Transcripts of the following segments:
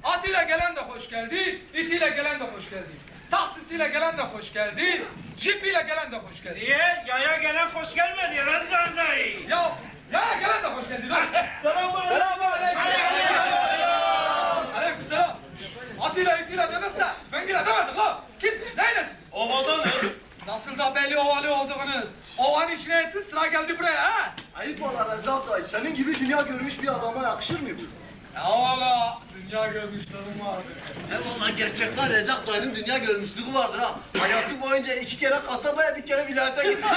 Atıyla gelen de hoş geldi, itiyle gelen de hoş geldi. Taksisiyle gelen de hoş geldi, jipiyle gelen de hoş geldi. Niye? Yaya gelen hoş gelmedi Ramazan dayı. Yaya gelen de hoş geldi. Selamünaleyküm. Aleykümselam. Atıyla itiyle demezse, tüfengiyle demedik la. Kimsiniz, neylesiniz? Ovadanız. Nasıl da belli ovalı olduğunuz. Ovanın içine etti, sıra geldi buraya ha. Ayıp ola Rezzat dayı, senin gibi dünya görmüş bir adama yakışır mı bu? Valla dünya görmüşlerim vardı. Eyvallah, gerçekten Rezzat dayının dünya görmüşlüğü vardır ha. Hayatı boyunca 2 kere kasabaya, 1 kere vilayete gitti.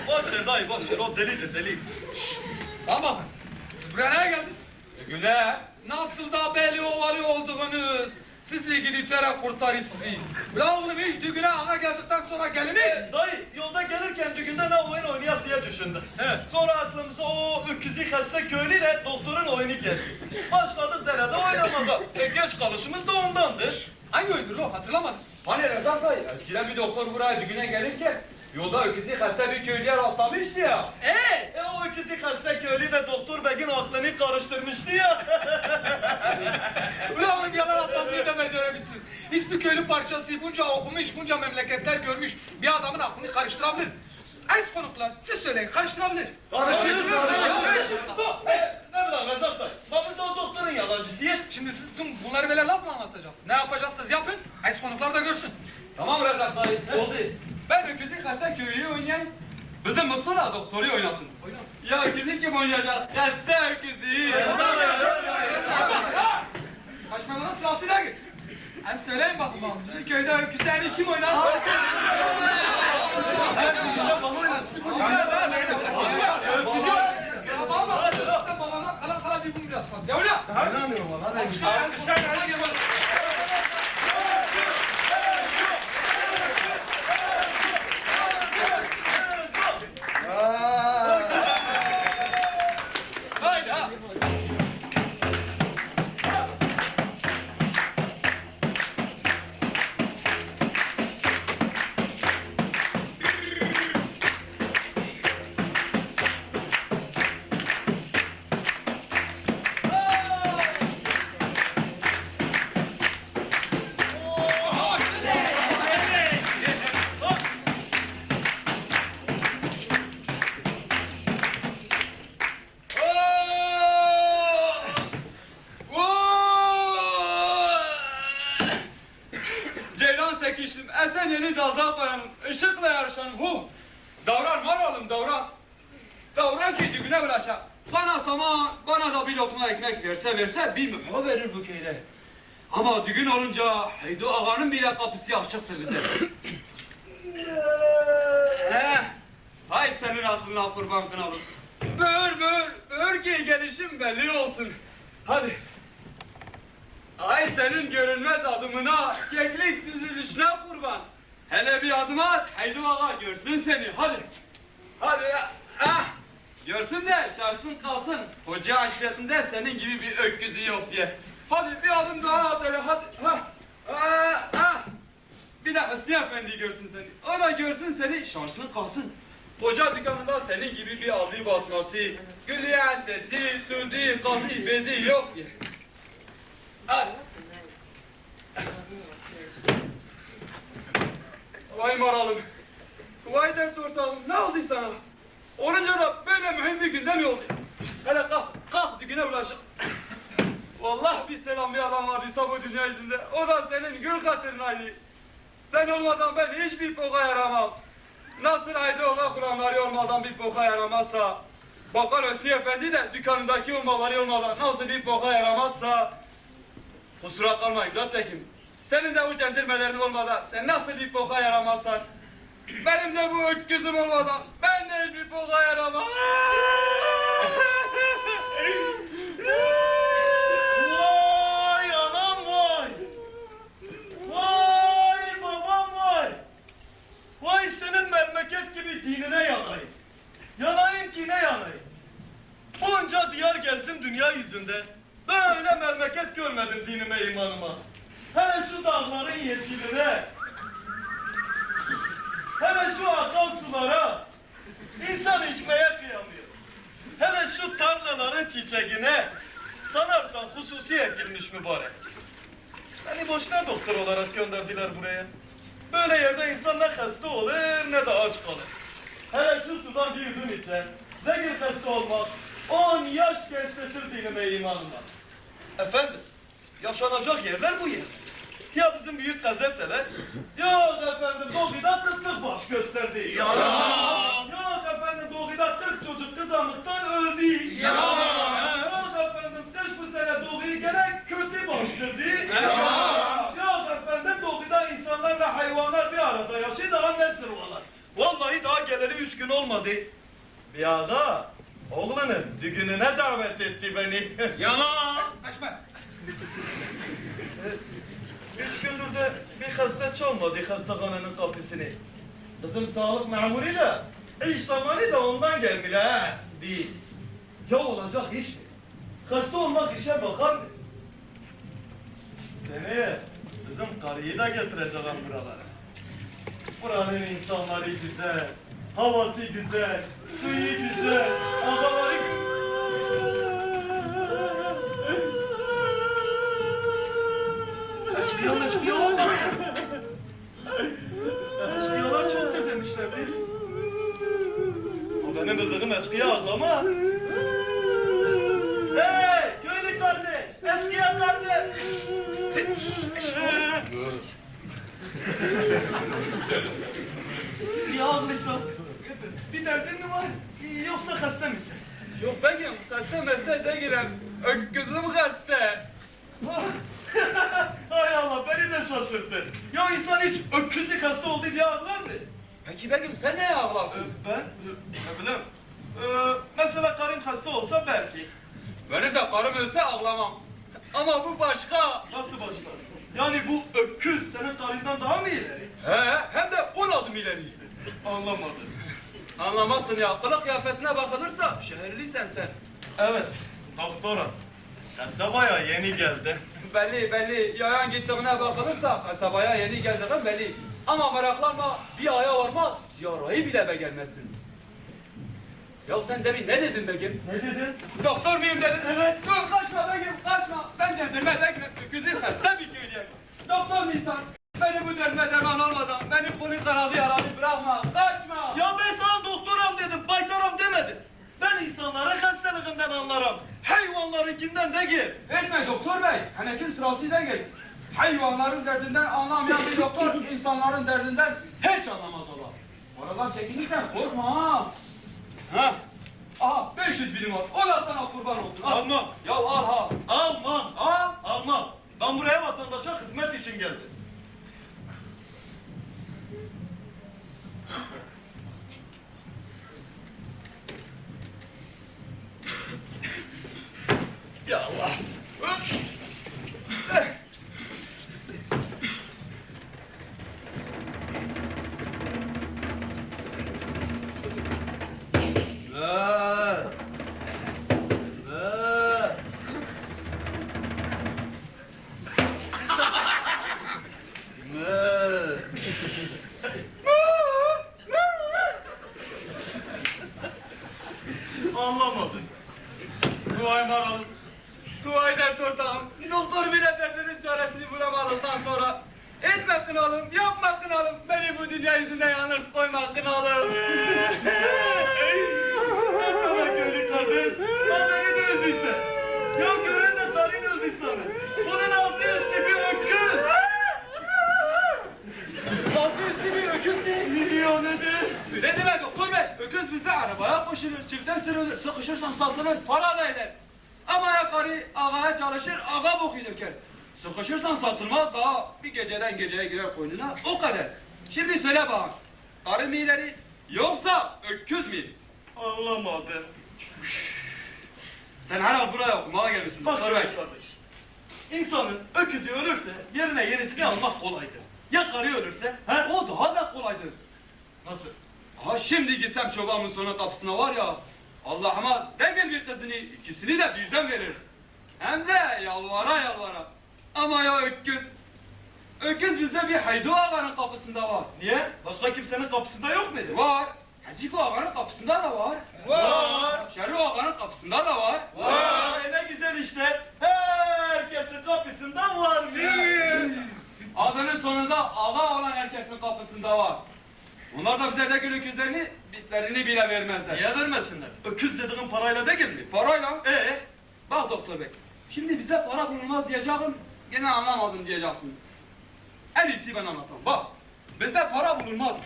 Boş ver dayı, boş ver. O delidir, deli. Tamam. Siz buraya neye geldiniz? Güle. Nasıl da belli ovalı olduğunuz. Sizi giditlere kurtarır sizi. Ulan oğlum hiç düğüne ağa geldikten sonra gelini. Dayı, yolda gelirken düğünde ne oyun oynayak diye düşündük. Evet. Sonra aklımıza o öküzü hasta köylüyle doktorun oyunu geldi. Başladık derede oynamaya. Geç kalışımız da ondandır. Hangi oyundur o? Hatırlamadım. Hani Rezat Bey, eskiden bir doktor buraya düğüne gelirken yolda öküzü hasta bir köylüye rastlamıştı ya. O öküzü hasta köylü de doktor beyin aklını karıştırmıştı ya. Ulan oğlum yalan atmasını da beceremişsiniz. Hiçbir köylü parçası bunca okumuş, bunca memleketler görmüş bir adamın aklını karıştırabilir. Aziz konuklar, siz söyleyin, karıştırabilir. Karıştırır. Ne bileyim Rezat Bey, biz de o doktorun yalancısıyız. Şimdi siz tüm bunları böyle laf mı anlatacaksınız? Ne yapacaksınız yapın, aziz konuklar da görsün. Tamam Rezat dayı, oldu. Ben öküzü hasta köylüyü oynayayım. Bizim Mustafa doktoru oynasın. Oynasın. Ya öküzü kim oynayacak? Hasta öküzü. Kaçmanın sırasıyla git. Hem söyleyin bakın bana, bizim köyde öküzlerini kim oynar? Babamdan kala kala bir bunu biraz sat. Devlet! İnanmıyorum valla. Alkışlar, hadi gel bak. biraz daha koyalım. Işıkla yarışalım. Hu! Davran var oğlum davran. Davran ki düğüne ulaşa. Sana tamam, bana da bir lokma ekmek verse bir mühür verir bu köyde. Ama düğün olunca Heydu ağanın bile kapısı açıktır bize. Hay senin aklına kurban kınalım. Böğür ki gelişim belli olsun. Hadi. Ay senin görünmez adımına, keklik süzülüşüne kurban. Hele bir adım at, Heydu ağa görsün seni, hadi. Hadi ya, görsün de şaşsın kalsın. Hoca aşiretinde senin gibi bir öküzü yok diye. Hadi bir adım daha at hele, hadi. Bir de Hüsnü Efendi görsün seni. O da görsün seni, şaşsın kalsın. Koca dükkanında senin gibi bir abi basması, gülüyen sesi, sözü, kazı, bezi yok diye. Hadi. Vay maralım. Vay dert ortağım. Ne oldu sana? Olunca da böyle mühim bir günde mi oldu? Hele kalk düğüne ulaşık. Vallahi bir selam bir adam var bu dünya yüzünde. O da senin gül hatırınaydı. Sen olmadan ben hiçbir boka yaramam. Nasıl haydi ola Kur'anları olmadan bir boka yaramazsa, Bakar Hüsnü Efendi de dükkanındaki olmaları olmadan nasıl bir boka yaramazsa, kusura kalma İmdat Tekin. Senin de bu centilmelerin olmadan sen nasıl bir boka yaramazsan, benim de bu öküzüm olmadan ben de hiçbir boka yaramam. Vay anam vay! Vay babam vay! Vay senin memleket gibi dinine yanayım. Yanayım ki ne yanayım? Bunca diyar gezdim dünya yüzünde. Böyle memleket görmedim dinime imanıma. Hele şu dağların yeşiline, hele şu akan sulara, insan içmeye kıyamıyor. Hele şu tarlaların çiçeğine, sanarsan hususi ekilmiş mübarek. Beni boşuna doktor olarak gönderdiler buraya. Böyle yerde insan ne hasta olur ne de aç kalır. Hele şu sudan bir yudum içer, zehir hasta olmaz, 10 yaş gençleşir dinime imanıma. Efendim, yaşanacak yerler bu yer. Ya bizim büyük gazeteler, yok efendim Doğu'da kıtlık baş gösterdi. Yalan! Yok efendim Doğu'da 40 çocuk kızamıktan öldü. Yalan! Yok efendim kış bu sene Doğu'yu gene kötü bastırdı. Yalan! Yok efendim Doğu'da insanlarla hayvanlar bir arada yaşıyor daha ne zırvalar. Vallahi daha geleli 3 gün olmadı. Bir ağa, oğlunun düğününe davet etti beni. Yalan! Kaçma! 3 gündür de bir hasta çalmadı hastahanenin kapısını. Kızım sağlık memuru da, iş zamanı da ondan gelmeli ha, değil. Ya olacak iş mi? Hasta olmak işe bakar mı? Demeye, kızım karıyı da getireceğim buralara. Buranın insanları güzel, havası güzel, suyu güzel, ağaları güzel. Eşkıya olmaz. Eşkıyalar çoktur demişlerdir. O benim bildiğim eşkıya ağlama. Hey köylü kardeş, eşkıya kardeş. Niye ağlıyorsun? Bir derdin mi var? Yoksa hasta mısın? Yok benim, hasta mesele değilim. Öksüzüm hasta. Hay Allah beni de şaşırttın. Ya insan hiç öküzlük hasta oldu diye ağlar mı? Peki benim sen neye ağlarsın? Ben ne bileyim. Mesela karın hasta olsa belki. Benim de karım ölse ağlamam. Ama bu başka. Nasıl başka? Yani bu öküz senin karından daha mı ileri? Hem de 10 adım ileri. Anlamadım. Anlamazsın ya, kılık kıyafetine bakılırsa şehirliysen sen. Evet, doktora. Kasabaya yeni geldi. Belli, yayan gittiğine bakılırsa kasabaya yeni geldiğin belli. Ama meraklanma, bir aya varmaz, yarayı bile beğenmezsin. Ya sen demin ne dedin Begim? Ne dedin? Doktor muyum dedin? Evet. Dur kaçma Begim, kaçma. Ben centilmen değilim, öküzü hasta bir köylüyüm. Doktor musun? Beni bu derdime derman olmadan, beni konu kanadı yaralı bırakma, kaçma. Ya ben sana doktoram dedim, baytaram demedim. Ben insanların hastalığından anlarım. Hayvanlarınkinden değil. Etme doktor bey, hanekin sırasıyla gel. Hayvanların derdinden anlamayan bir doktor, insanların derdinden hiç anlamaz ola. Oradan çekinirsen korkma ha. Ha? Aha 500 birim var. O da sana kurban olsun. Al. Almam. Ya al ha. Almam. Al. Almam. Ben buraya vatandaşa hizmet için geldim. Ya Allah. Anlamadım. Duayı maralım. Duayı dert ortağım. Doktor bile derdinin çaresini bulamadıktan sonra etme kınalım, yapma kınalım. Beni bu dünya yüzüne yalnız koyma kınalım. Sana köylü kadın, ha beni de özüyse. Ya gören de sarayın öldü sana. Bunun altı üstü bir öküz. Altı üstü bir öküz değil. Milyon nedir? Ne demek doktor bey? Öküz bize arabaya koşulur, çifte sürülür, sıkışırsan satılır, para da eder. Ama ya karı ağaya çalışır, ağa boku döker. Sıkışırsan satılmaz, daha bir geceden geceye girer koynuna, o kadar. Şimdi söyle bana, karı mı ileri, yoksa öküz mü? Anlamadım. Sen herhal buraya okumaya gelmişsin Bak doktor bey. kardeş. İnsanın öküzü ölürse yerine yenisini almak kolaydır. Ya karı ölürse? He? O daha da kolaydır. Nasıl? Ha şimdi gitsem çobanın sonu kapısına var ya, Allah'ıma değil bir kızını, ikisini de birden verir. Hem de yalvara yalvara. Ama ya öküz, öküz bizde bir Haydu Ağa'nın kapısında var. Niye? Başka kimsenin kapısında yok muydu? Var. Haciko Ağa'nın kapısında da var. Var. Şerif Ağa'nın kapısında da var. Vay ne güzel işte. Herkesin kapısında varmış. Adının sonunda Ağa olan herkesin kapısında var. Onlar da bize de gül öküzlerini, bitlerini bile vermezler. Niye vermesinler? Öküz dediğin parayla değil mi? Parayla. Ee? Bak doktor bey, şimdi bize para bulunmaz diyeceğim, gene anlamadım diyeceksin. En iyisi ben anlatayım. Bak, bize para bulunmaz.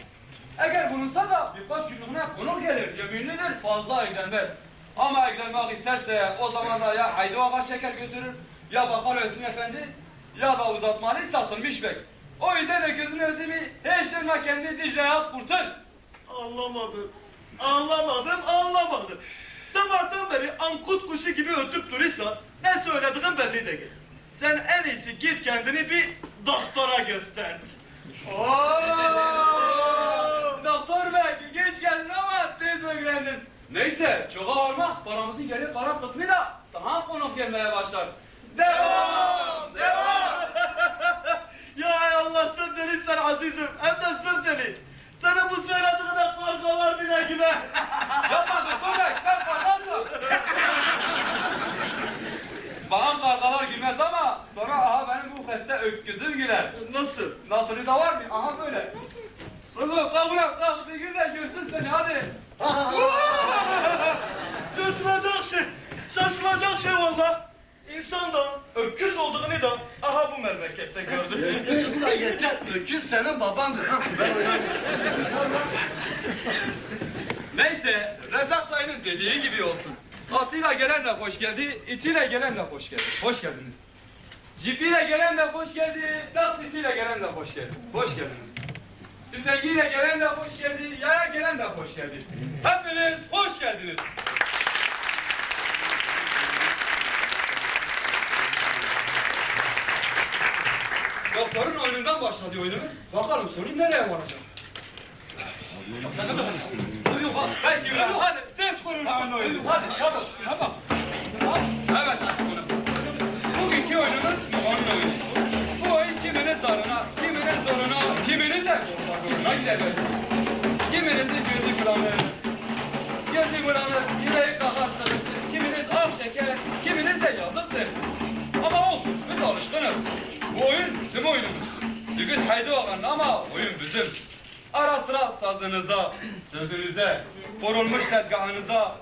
Eğer bulunsa da birkaç günlüğüne konuk gelir, yeminlidir, fazla eklenmez. Ama eklenmek isterse o zaman da ya Haydu Ağa şeker götürür, ya Bakar Özgün Efendi, ya da uzatmalı satılmış bek. O yüzden öküzün özümü hiç durma kendi Dicle'ye at kurtul. Anlamadım. Anlamadım. Sabahtan beri ankut kuşu gibi ötüp durursa ne söylediğin belli değil. Sen en iyisi git kendini bir doktora göster. Doktor bey geç geldin ama tez öğrendin. Neyse çoğa almak paramızın geri kalan kısmıyla sana konuk gelmeye başlar. Devam! Ya ay Allah sır delisin azizim. Hem de sır deli. Sana bu söylediğine kargalar bile güler. Yapma doktor bey sen kargarsın. Bana kargalar gülmez ama sonra aha benim bu feste öküzüm güler. Nasıl? Nasılı da var mı? Aha böyle. Oğlum kalk ulan kalk bir gün de görsün seni hadi. Şaşılacak şey valla. İnsan da öküz olduğunu da aha bu memlekette gördü. Ulan yeter, öküz senin babandır. Ha, ben oynamıyorum. Neyse, Rezak dayının dediği gibi olsun. Atıyla gelen de hoş geldi, itiyle gelen de hoş geldi. Hoş geldiniz. Jipiyle gelen de hoş geldi, taksisiyle gelen de hoş geldi. Hoş geldiniz. Tüfeğiyle gelen de hoş geldi, yaya gelen de hoş geldi. Hepiniz hoş geldiniz. Doktorun oyunundan başladı oyunumuz. Bakalım sonu nereye varacak? Uyum hadi. Belki uyum hadi. Ses kurun. Hemen uyum hadi. Çabuk. Tamam. Evet bunu. Bugünkü oyunumuz onun oyunu. Bu oyun kiminin zarına, kiminin zoruna, kiminin de zoruna gider. Kiminizin gözü bulanır. Gözü bulanır, yüreği kakar sıkışır. Kiminiz ak şeker, kiminiz de yazık dersiniz. Ama olsun, biz alışkınız. Bu oyun bizim oyunumuz. Bugün Haydu Ağa'nın ama oyun bizim. Ara sıra sazınıza, sözünüze, korunmuş tezgahınıza,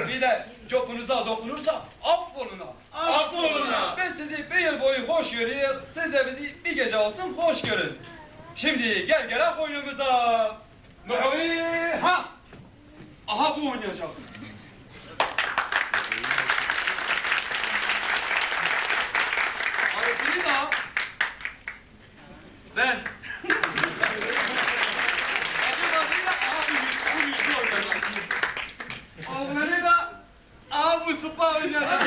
Bir de çopunuza dokunursa affoluna. Affoluna. Ben sizi bir yıl boyu hoş görüyor, siz de bizi bir gece olsun hoş görün. Şimdi gel gerek oyunumuza. Muhavi ha. Aha bu oynayacak. Arifini da ben. Oğlanı da aha bu sıpa oynayacak.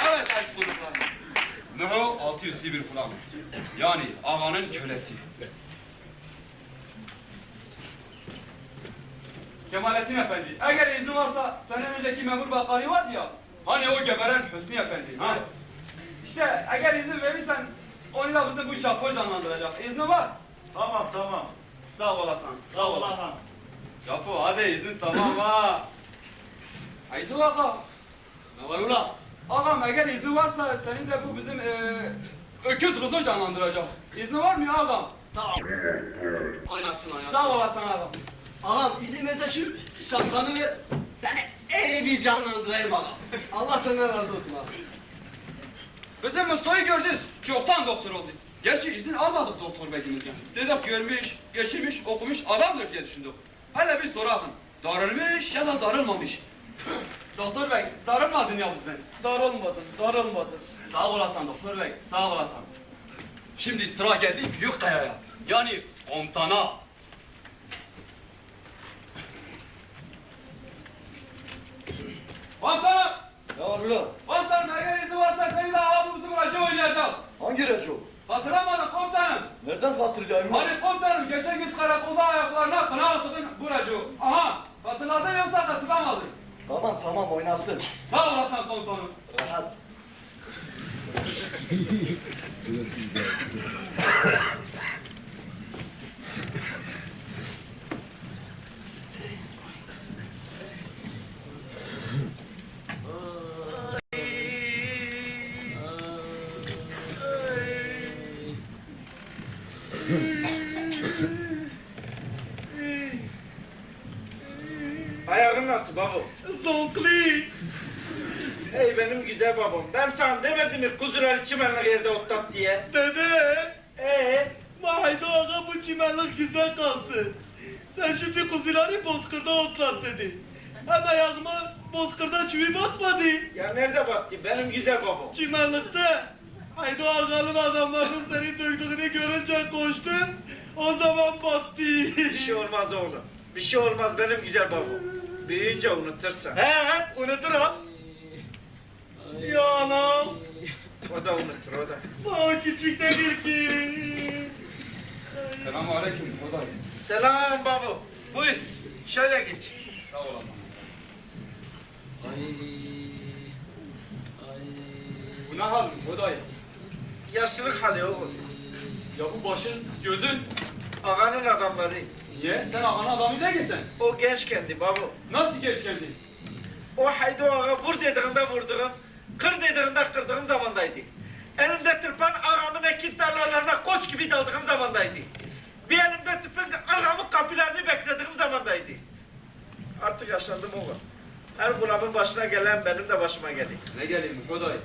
Evet ay çocuklar. Nuhu 601 falan. Yani ağanın kölesi. Kemalettin Efendi, eğer izin varsa senin önceki memur bakkali vardı ya, hani o geberen Hüsnü Efendi, ha? İşte eğer izin verirsen, onu da bizim bu şapo canlandıracak. İzni var. Tamam tamam. Sağ olasın, Sağ ol ağam. Şapo hadi izin tamam ha. Haydi ağa. Ne var ulan? Ağam eğer izin varsa senin de bu bizim öküz kızı canlandıracak. İzni var mı ağam? Tamam. Oynasın oynasın. Sağ olasın ağam. Ağam izin versen şu şapkanı ver. Seni öyle bir canlandırayım ağam. Allah senden razı olsun ağam. Bizim Mustafa'yı gördünüz, çoktan doktor oldu. Gerçi izin almadık doktor bekimizden. Dedik görmüş, geçirmiş, okumuş adamdır diye düşündük. Hele bir soralım, darılmış ya da darılmamış. Doktor bey, darılmadın ya bizden. Darılmadın, darılmadın. Sağ olasın doktor bey, sağ olasın. Şimdi sıra geldi büyük kayaya, yani komutana. Komutanım! Ne var ulan? Komutanım eğer izin varsa seni de ağabeyimizin başı oynayacağım. Hangi reço? Hatırlamadım komutanım. Nereden hatırlayayım? Hani komutanım geçen gün karakolda ayaklarına kına asıldın Buracı. Aha hatırladın yoksa hatırlamadın. Tamam tamam oynasın. Sağ olasın komutanım. Rahat. Ayağın nasıl baba? Zonkli. Ey benim güzel babam. Ben sana demedim mi kuzuları çimenlik yerde otlat diye? Dede. Ee, Haydi ağa bu çimenlik güzel kalsın. Sen şimdi kuzuları bozkırda otlat dedi. Hem ayağıma bozkırda çivi batmadı. ya nerede battı benim güzel babam? Çimenlikte. Haydi ağanın adamlarının seni dövdüğünü görünce koştu. O zaman battı. Bir şey olmaz oğlum. Bir şey olmaz benim güzel babam. Büyüyünce unutursan. He unuturum. Ya anam. O da unutur o da. Sağ küçük değil ki. Selamun aleyküm Koday. Selam baba. Buyur. Şöyle geç. Sağ olasın. Bu ne hal Koday? Yaşlılık hali oğlum. Ya bu başın, gözün. Ağanın adamları. Niye? Sen ağanın adamı değilsin. O gençkendi baba. Nasıl geçirdin? O haydi ağa vur dediğinde vurduğum, kır dediğinde kırdığım zamandaydı. Elimde tırpan ağamın ekin tarlalarına koç gibi daldığım zamandaydı. Bir elimde tüfek ağamın kapılarını beklediğim zamandaydı. Artık yaşlandım oğlum. Her kulağımın başına gelen benim de başıma gelir. Ne geleyim Koday?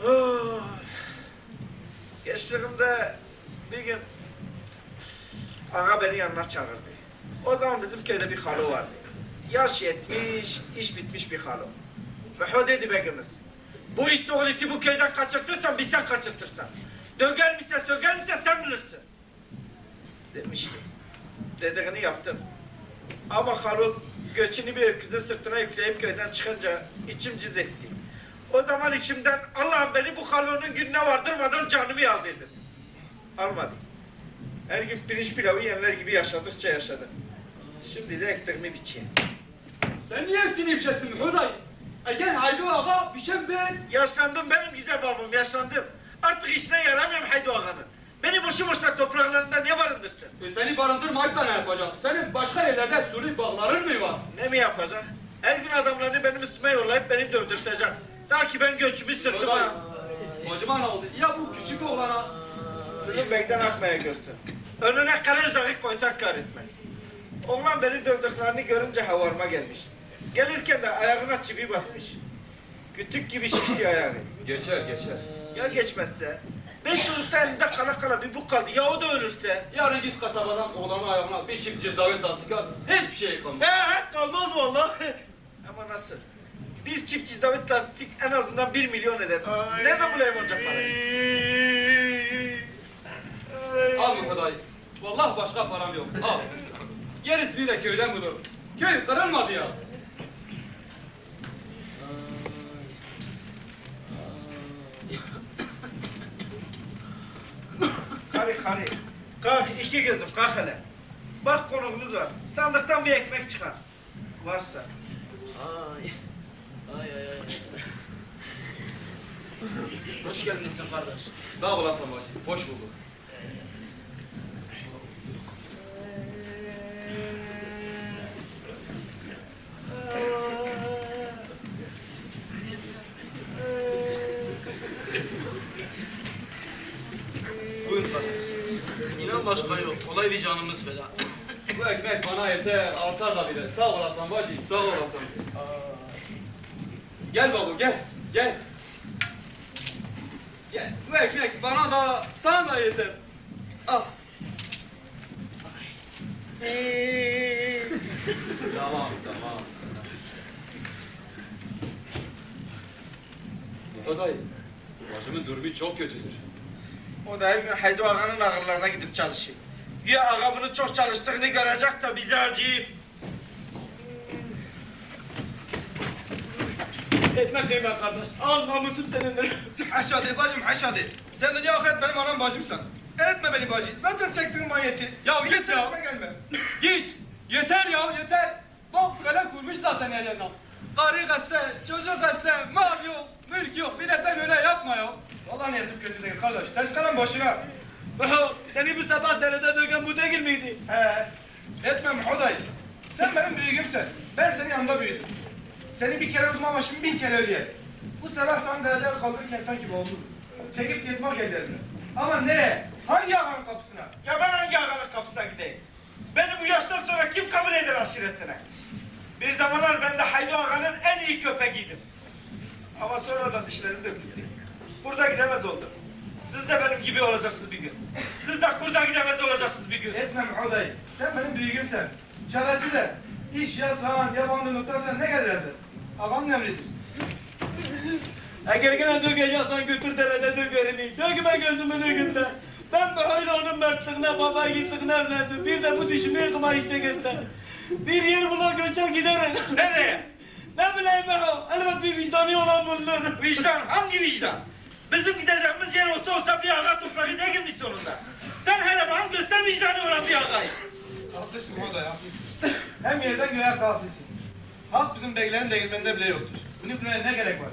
Oh. Gençliğimde bir gün ağa beni yanına çağırdı. O zaman bizim köyde bir halo vardı. Yaş yetmiş, iş bitmiş bir halo. Ve o dedi begimiz. Bu it oğlu iti bu köyden kaçırtırsan bir sen kaçırtırsan. Döger misin, söger misin sen bilirsin. Demişti. Dediğini yaptım. Ama halo göçünü bir öküzün sırtına yükleyip köyden çıkınca içim cız etti. O zaman içimden Allah'ım beni bu halonun gününe vardırmadan canımı al dedim. Almadı. Her gün pirinç pilavı yenler gibi yaşadıkça yaşadım. Şimdi de ekmeğimi biçeyim. Sen niye hepsini ifşesin Koday? Eğer Haydo ağa biçem bez. Yaşlandım benim güzel babam, yaşlandım. Artık işine yaramıyorum Haydo Ağa'nın. Beni boşu boşuna topraklarında ne barındırsın? Seni barındırmayıp da ne yapacak? Senin başka yerlerde sürü bağların mı var? Ne mi yapacak? Her gün adamlarını benim üstüme yollayıp beni dövdürtecek. Ta ki ben göçümü Koday, sırtıma... bacıma ne oldu? Ya bu küçük oğlana? Suyun bekten akmaya görsün. Önüne kara zahik koysak kar etmez. Oğlan beni dövdüklerini görünce havarıma gelmiş. Gelirken de ayağına çivi batmış. Kütük gibi şişti ayağı. Geçer geçer. Ya geçmezse? 5 yıllıkta elinde kala kala bir bu kaldı. Ya o da ölürse? Yarın git kasabadan oğlanın ayağına bir çift cezave tasdik al. Hiçbir şey kalmaz. Kalmaz valla. Ama nasıl? Bir çift cizavit lastik en azından 1 milyon eder. Nereden bulayım onca parayı? Al Muhtar dayı. Vallahi başka param yok. Al. Gerisini de köyden bulurum. Köy kırılmadı ya. Karı. Kalk iki gözüm kalk hele. Bak konuğumuz var. Sandıktan bir ekmek çıkar. Varsa. Ay. Ay ay ay. Hoş gelmişsin kardeş. Sağ olasın bacı. Hoş bulduk. Buyur kardeş. İnan başka yok. Olay bir canımız feda. Bu ekmek bana yeter, artar da bile. Sağ olasın bacı, sağ olasın. Gel baba, gel, gel. Gel, bu ekmek bana da, sana da yeter. Al. Tamam, tamam. O dayı, bacımın durumu çok kötüdür. O da her gün Haydo Ağa'nın ağırlarına gidip çalışıyor. Ya ağa bunu çok çalıştığını görecek de bizi acıyıp. Etmek yeme kardeş. Al namusum senindir. Haşadı bacım haşadı. Sen dünya ahiret benim anam bacımsın. Etme beni bacı. Zaten çektiğin manyeti. Ya git ya. Gelme. Git! Yeter ya, yeter! Bak böyle kurmuş zaten her yerden. Karı kaçsa, çocuk kaçsa, mal yok, mülk yok. Bir de sen öyle yapma ya. Vallahi niyetim kötü değil kardeş. Tezkaran boşuna. Seni bu sabah derede döken bu değil miydi? He. Etme Muhuday. Sen benim büyüğümsün. Ben senin yanında büyüdüm. Seni bir kere öldüm ama şimdi 1000 kere ölüyorum. Bu sefer sana derede kaldırırken sanki boğuldum. Çekip gitmek ellerini. Ama ne? Hangi ağanın kapısına? Ya ben hangi ağanın kapısına gideyim? Beni bu yaştan sonra kim kabul eder aşiretine? Bir zamanlar ben de Haydo Ağa'nın en iyi köpeğiydim. Ama sonradan dişlerim döküldü. Burada gidemez oldum. Siz de benim gibi olacaksınız bir gün. Siz de kurda gidemez olacaksınız bir gün. Etme Muhuday. Sen benim büyüğümsün. Çaresize. İş ya sağan ya bandırlıktan sen ne gelirdi? Ağam emridir. Eğer gene dökeceksen götür derede dök elini. Dökme gözümün önünde. Ben böyle onun mertliğine, baba yiğitliğine evlendim. Bir de bu dişimi yıkıma işte geçse. Bir yer bula göçer giderim. Nereye? Ne bileyim ben o. Elbet bir vicdanı olan bulunur. Vicdan? Hangi vicdan? Bizim gideceğimiz yer olsa bir ağa toprağı ne girmiş sonunda? Sen hele bana göster vicdanı olan bir ağayı. Haklısın Muhuday haklısın. Hem yerden göğe haklısın. Halk bizim beylerin değirmeninde bile yoktur. Bunu bilmeye ne gerek var?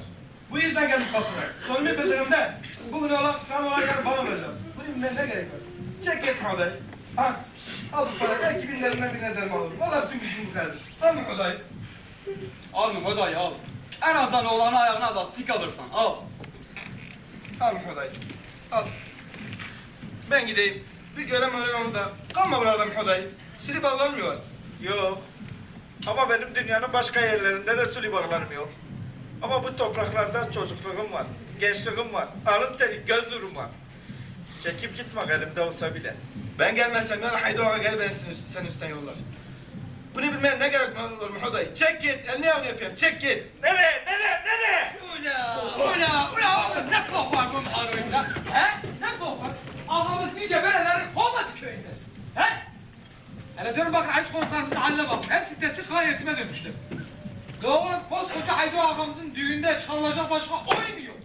Bu yüzden geldik kapına. Sonumu bildiğimde bugün olan sana olan yer bana vereceğiz. Bunu bilmeye ne gerek var? Çek et Muhuday. Ha, al bu para. Belki birilerinden birine derman olur. Valla bütün gücüm bu kadar. Al Muhuday. Al Muhtar al. En azından oğlanın ayağına da stik alırsan, al. Al Muhuday. Al. Ben gideyim. Bir görem öyle onu da. Kalma buralarda Muhuday. Silip avlanmıyor. Yok. Ama benim dünyanın başka yerlerinde de sülü bağlarım yok. Ama bu topraklarda çocukluğum var, gençliğim var, alın teri, göz nurum var. Çekip gitmek elimde olsa bile. Ben gelmezsem ben Haydo Ağa gel beni sen üstten yollar. Bunu bilmeye ne gerek var Muhuday? Çek git. Elini avını yapayım. Çek git. Nereye? Ula, ne bok var bu muharebinde? He? Ne bok var? Ağamız nice bereleri kovmadı köyünde. He? Hele dön bak aç konuklarımızı haline bak. Hepsi testi kılan yetime dönmüşler. Doğru, koskoca Haydo ağamızın düğünde çalınacak başka oyun yok.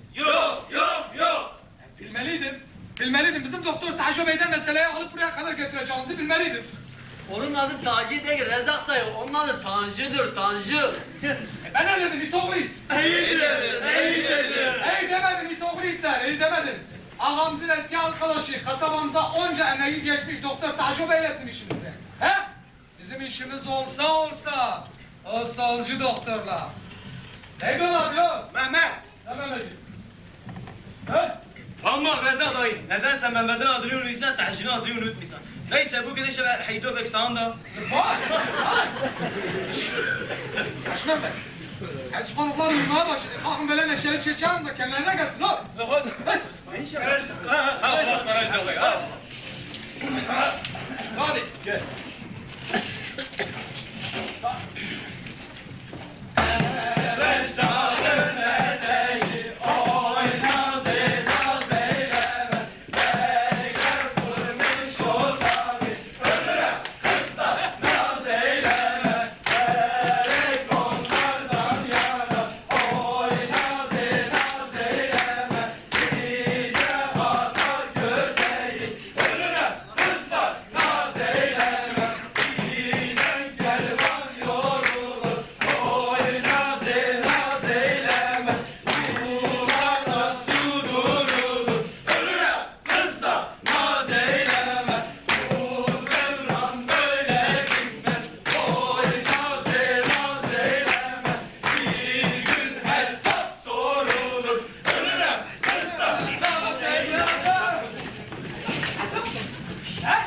Yok. Bilmeliydim. Bizim doktor Taco Bey'den meseleyi alıp buraya kadar getireceğinizi bilmeliydim. Onun adı Taci değil, Rezak dayı. Onun adı Tanju'dur, Tanju. Ben ne dedim, itoğluyuz. İyi demedim, itoğluyuzlar, iyi demedim. Ağamızın eski arkadaşı, kasabamıza onca emeği geçmiş doktor Taco Bey bizim işimizde. He? Bizim işimiz olsa o solcu doktorla. Ne diyorlar diyor? Mehmet. Ne Mehmet'i? He? Ama Reza dayı, nedense Mehmet'in adını unutursan, Tahsin'in adını unutmuyorsan. Neyse bu gidişle ben Heydo Beksan da. Vay! Vay! Kaçmam ben. Es konuklar uyumaya başladı. Kalkın böyle neşeli bir şey çalın da kendilerine gelsin ha. Hadi. Hadi. Gel. He?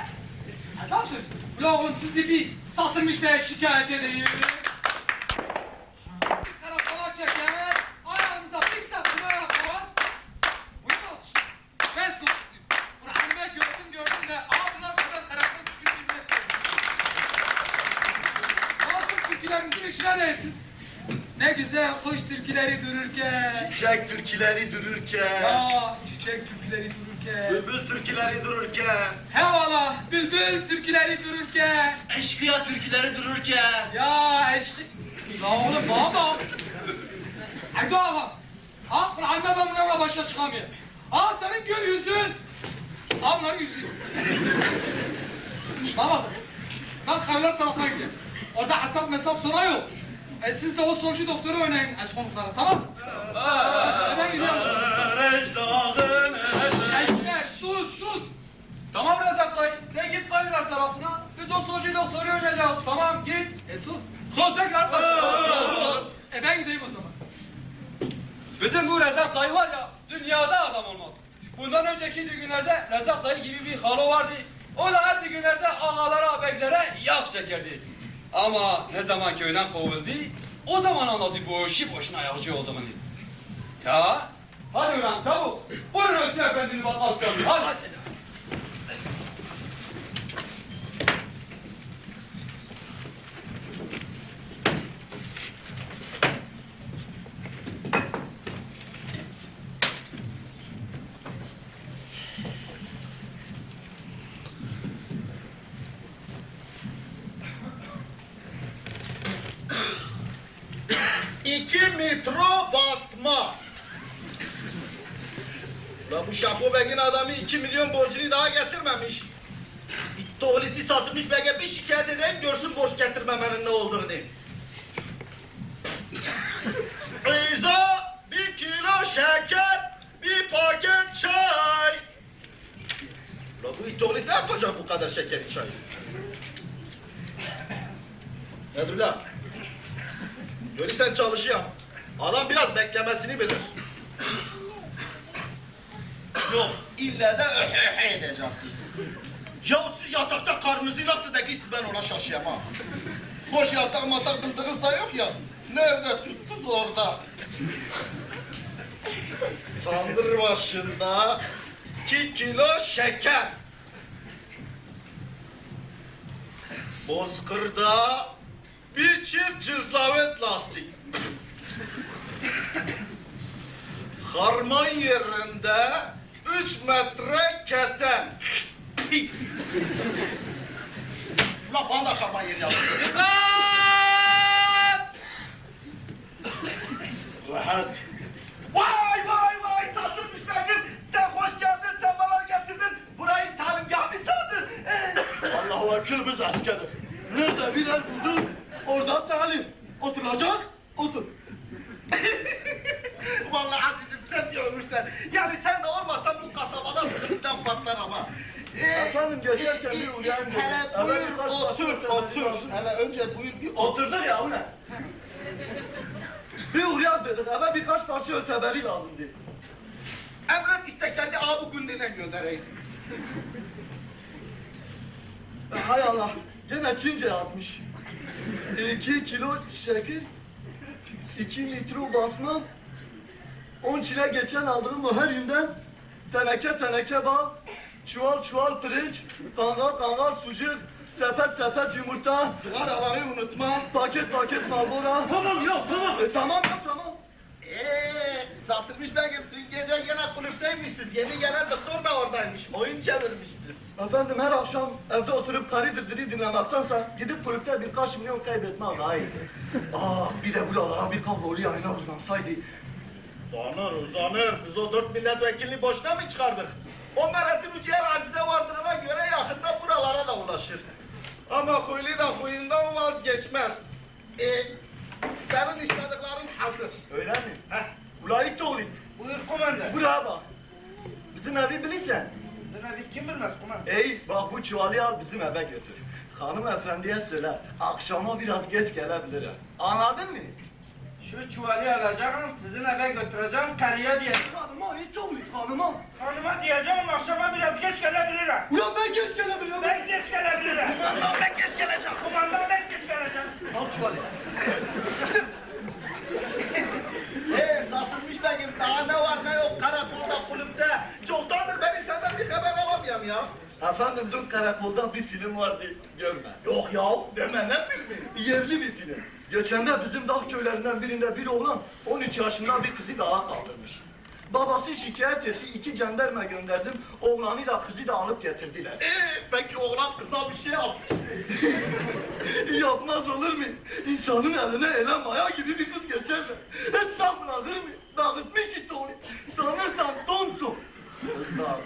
Hesap söz. Ula oğlum sizi bir satılmış bir şikayet edeyim. Karakola çeker, ayağınıza bir satılma yapar. Buyurun. Ben sokusuyum. Kur'an'ıma gördüm de ağzına kadar tarafına düşkün bir millet gördüm. Nasıl türkülerinizin işine değilsiniz? Ne güzel kuş türküleri dururken. Çiçek türküleri dururken. Ya çiçek türküleri dururken. Bülbül türküleri dururken. He valla bülbül türküleri dururken. Eşkıya türküleri dururken. Ya eşki... La oğlum bana bak. Haydi ağam. Ha Kur'an'da ben bunlarla başa çıkamıyorum. Ha senin gül yüzün. Ha bunların yüzü. Bana bak. Ben karlar tarafına gidiyorum. Orada hesap mesap sonra yok. Siz de o solcu doktoru oynayın konuklara, tamam mı? Ben gidiyorum. Eşler, sus! Tamam Rezak dayı, sen git kayınlar tarafına. Biz o solcu doktoru oynayacağız, tamam git. Sus! Sus tekrar başla. Ben gideyim o zaman. Bizim bu Rezak dayı var ya, dünyada adam olmaz. Bundan önceki düğünlerde Rezak dayı gibi bir halo vardı. O da her düğünlerde ağalara, beklere yak çekerdi. Ama ne zaman köyden kovuldu, o zaman anladı bu işi boşuna ayakçı olduğunu. Ya, hadi ulan çabuk, buyurun Hüsnü Efendi'ni bakmasın, hadi. İki metro basma. La bu Şapobek'in adamı 2 milyon borcunu daha getirmemiş. Tuvaleti satılmış bege bir şikayet edeyim görsün borç getirmemenin ne olduğunu. İza 1 kilo şeker, bir paket çay. La bu tuvalet ne yapacak bu kadar şekerli çayı? Nedir la? Görürsen çalışıyor. Adam biraz beklemesini bilir. Yok, ille de edeceksiniz. Ya siz yatakta karnınızı nasıl bekliyorsunuz ben ona şaşıyam ha. Hoş yatak matak bıldığınız da yok ya. Nerede tuttunuz orada? Sandır başında 2 kilo şeker. Bozkır'da bir çift cızlavet lastik. Harman yerinde 3 metre keten. Ulan bana da harman yeri yaptı. Rahat. Vay vay vay satılmış benim. Sen hoş geldin, sen bana getirdin. Burayı talimgah mı sandın? Allahu Ekber biz askeri. Nerede bir yer buldun? Oradan talim. Oturacak, otur. Vallahi azizim sen görmüşsen. Yani sen de olmasan bu kasabada sırttan patlar ama. Efendim geçerken bir uyan dedim. Hele buyur otur. Hele önce buyur bir otur. Oturdun ya o ne? Bir uyan dedik. Eve birkaç parça öteberi lazımdı. Emret isteklerini abi günlüğüne göndereyim. Hay Allah, gene Çince yazmış. 2 kilo şeker, 2 litre basma, 10 çile geçen aldığım o her günden teneke bal, çuval pirinç, kangal sucuk, sepet yumurta, sigaraları unutma, paket Marlboro. Tamam yok tamam. Tamam. Satılmış Bey'im, dün gece gene kulüpteymişsiniz. Yeni gelen doktor da oradaymış. Oyun çevirmiştir. Efendim her akşam evde oturup karı dırdırı dinlemektense gidip kulüpte birkaç milyon kaybetmem daha iyiydi. Bir de buralara bir kavrolu yayına uzansaydı. Uzanır. Biz o 4 milletvekilini boşuna mı çıkardık? O Meret'in Uçer Azize vardığına göre yakında buralara da ulaşır. Ama kuyulu da kuyundan vazgeçmez. Senin istediklerin hazır. Öyle mi? Ulayık da olayım. Buyur kumandan. Buraya bak. Bizim evi bilirsen. Bizim evi kim bilmez kumandan? Bak bu çuvalı al bizim eve götür. Hanımefendiye söyle, akşama biraz geç gelebilirim. Anladın mı? Şu çuvalı alacağım, sizin eve götüreceğim, karıya diyeceğim. Hanıma hiç olmuyor, hanıma. Hanıma diyeceğim, akşama biraz geç gelebilirim. Ulan ben geç gelebilirim. Ben geç gelebilirim. Kumandan ben geç geleceğim. Kumandan ben geç geleceğim. Al çuvalı. Satılmış Bey'im, daha ne var ne yok karakolda kulüpte. Çoktandır beni senden bir haber alamıyorum ya. Efendim dün karakolda bir film vardı, görme. Yok ya, deme ne filmi? Yerli bir film. Geçen de bizim dağ köylerinden birinde bir oğlan 13 yaşında bir kızı dağa kaldırmış. Babası şikayet etti, 2 jandarma gönderdim, oğlanı da kızı da alıp getirdiler. Peki oğlan kıza bir şey yapmış. Yapmaz olur mu? İnsanın eline ele maya gibi bir kız geçerler. Hiç saf bırakır mı? Dağıtmış işte onu. Sanırsan donsun. Kızlar.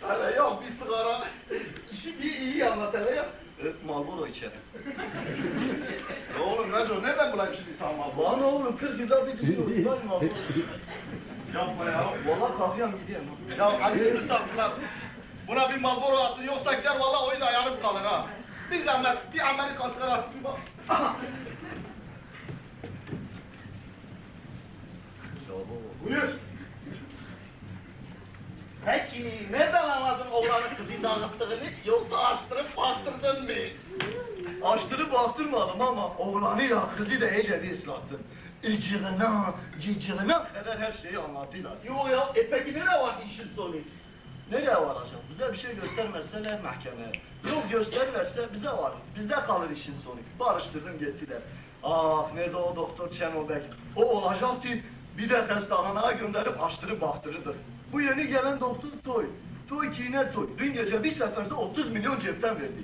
Hele yok bir sigara. İşi bir iyi anlat hele ya. Marlboro içerim. Oğlum nereden bulayım şimdi sen Marlboro? Bana oğlum 40 yılda bir düşüyoruz. Ben Marlboro. Yapma ya. Valla kalkıyorum gidiyorum. Ya hadi müstahfırlar. Buna bir Marlboro atın yoksa gider valla oyun ayarım kalır ha. Bir zahmet bir Amerikan sigarası bir bak. Buyur. Peki nereden anladın oğlanın kızı dağıttığını yoksa açtırıp bastırdın mı? Açtırıp bastırmadım ama oğlanıyla kızı da iyice bir ıslattım. Cicirine kadar her şeyi anlattılar. Yok ya, peki nereye var işin sonu? Nereye varacağım? Bize bir şey göstermezseler mahkemeye. Yok gösterirlerse bize var. Bizde kalır işin sonu. Barıştırdım gittiler. Nerede o doktor Çenobek? O olacaktı. Bir de hastaneye gönderip açtırıp baktırırdı. Bu yeni gelen doktor Toy. Toy kine Toy. Dün gece bir seferde 30 milyon cepten verdi.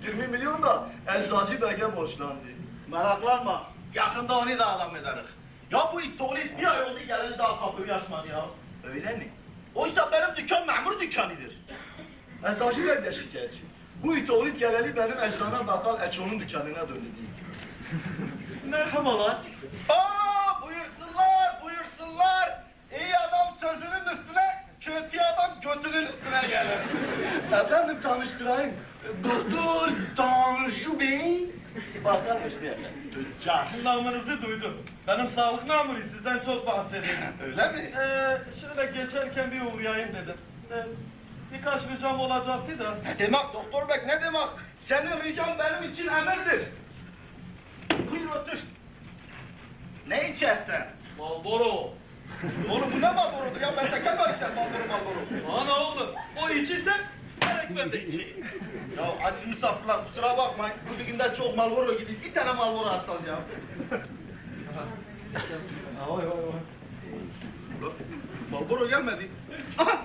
20 milyon da Eczacı Bey'e borçlandı. Meraklanma. Yakında onu da adam ederiz. Ya bu itoğlu bir ay oldu geleli daha kapıyı açmadı ya. Öyle mi? Oysa benim dükkan memur dükkanıdır. Eczacı Bey de şikayetçi. Bu itoğlu geleli benim eczana bakkal Eço'nun dükkanına döndü diye. Merhabalar. Buyursunlar. İyi adam sözünün üstüne, kötü adam götünün üstüne gelir. Efendim tanıştırayım. Doktor Tanju Bey. Bakalım işte. Tüccar. Namınızı duydum. Benim sağlık memuruyum, sizden çok bahsedeyim. Öyle mi? Şöyle geçerken bir uğrayayım dedim. Birkaç ricam olacaktı da. Ne demek doktor bey ne demek? Senin ricam benim için emirdir. Buyur otur. Ne içersin? Marlboro. Oğlum bu ne Marlboro'dur ya? Ben de var işte Marlboro. Ne oldu? O içiyse gerek ben de içeyim. Ya aziz misafirler kusura bakmayın. Bu düğünde çok Marlboro gidip bir tane Marlboro alsanız ya. Marlboro gelmedi. Aha!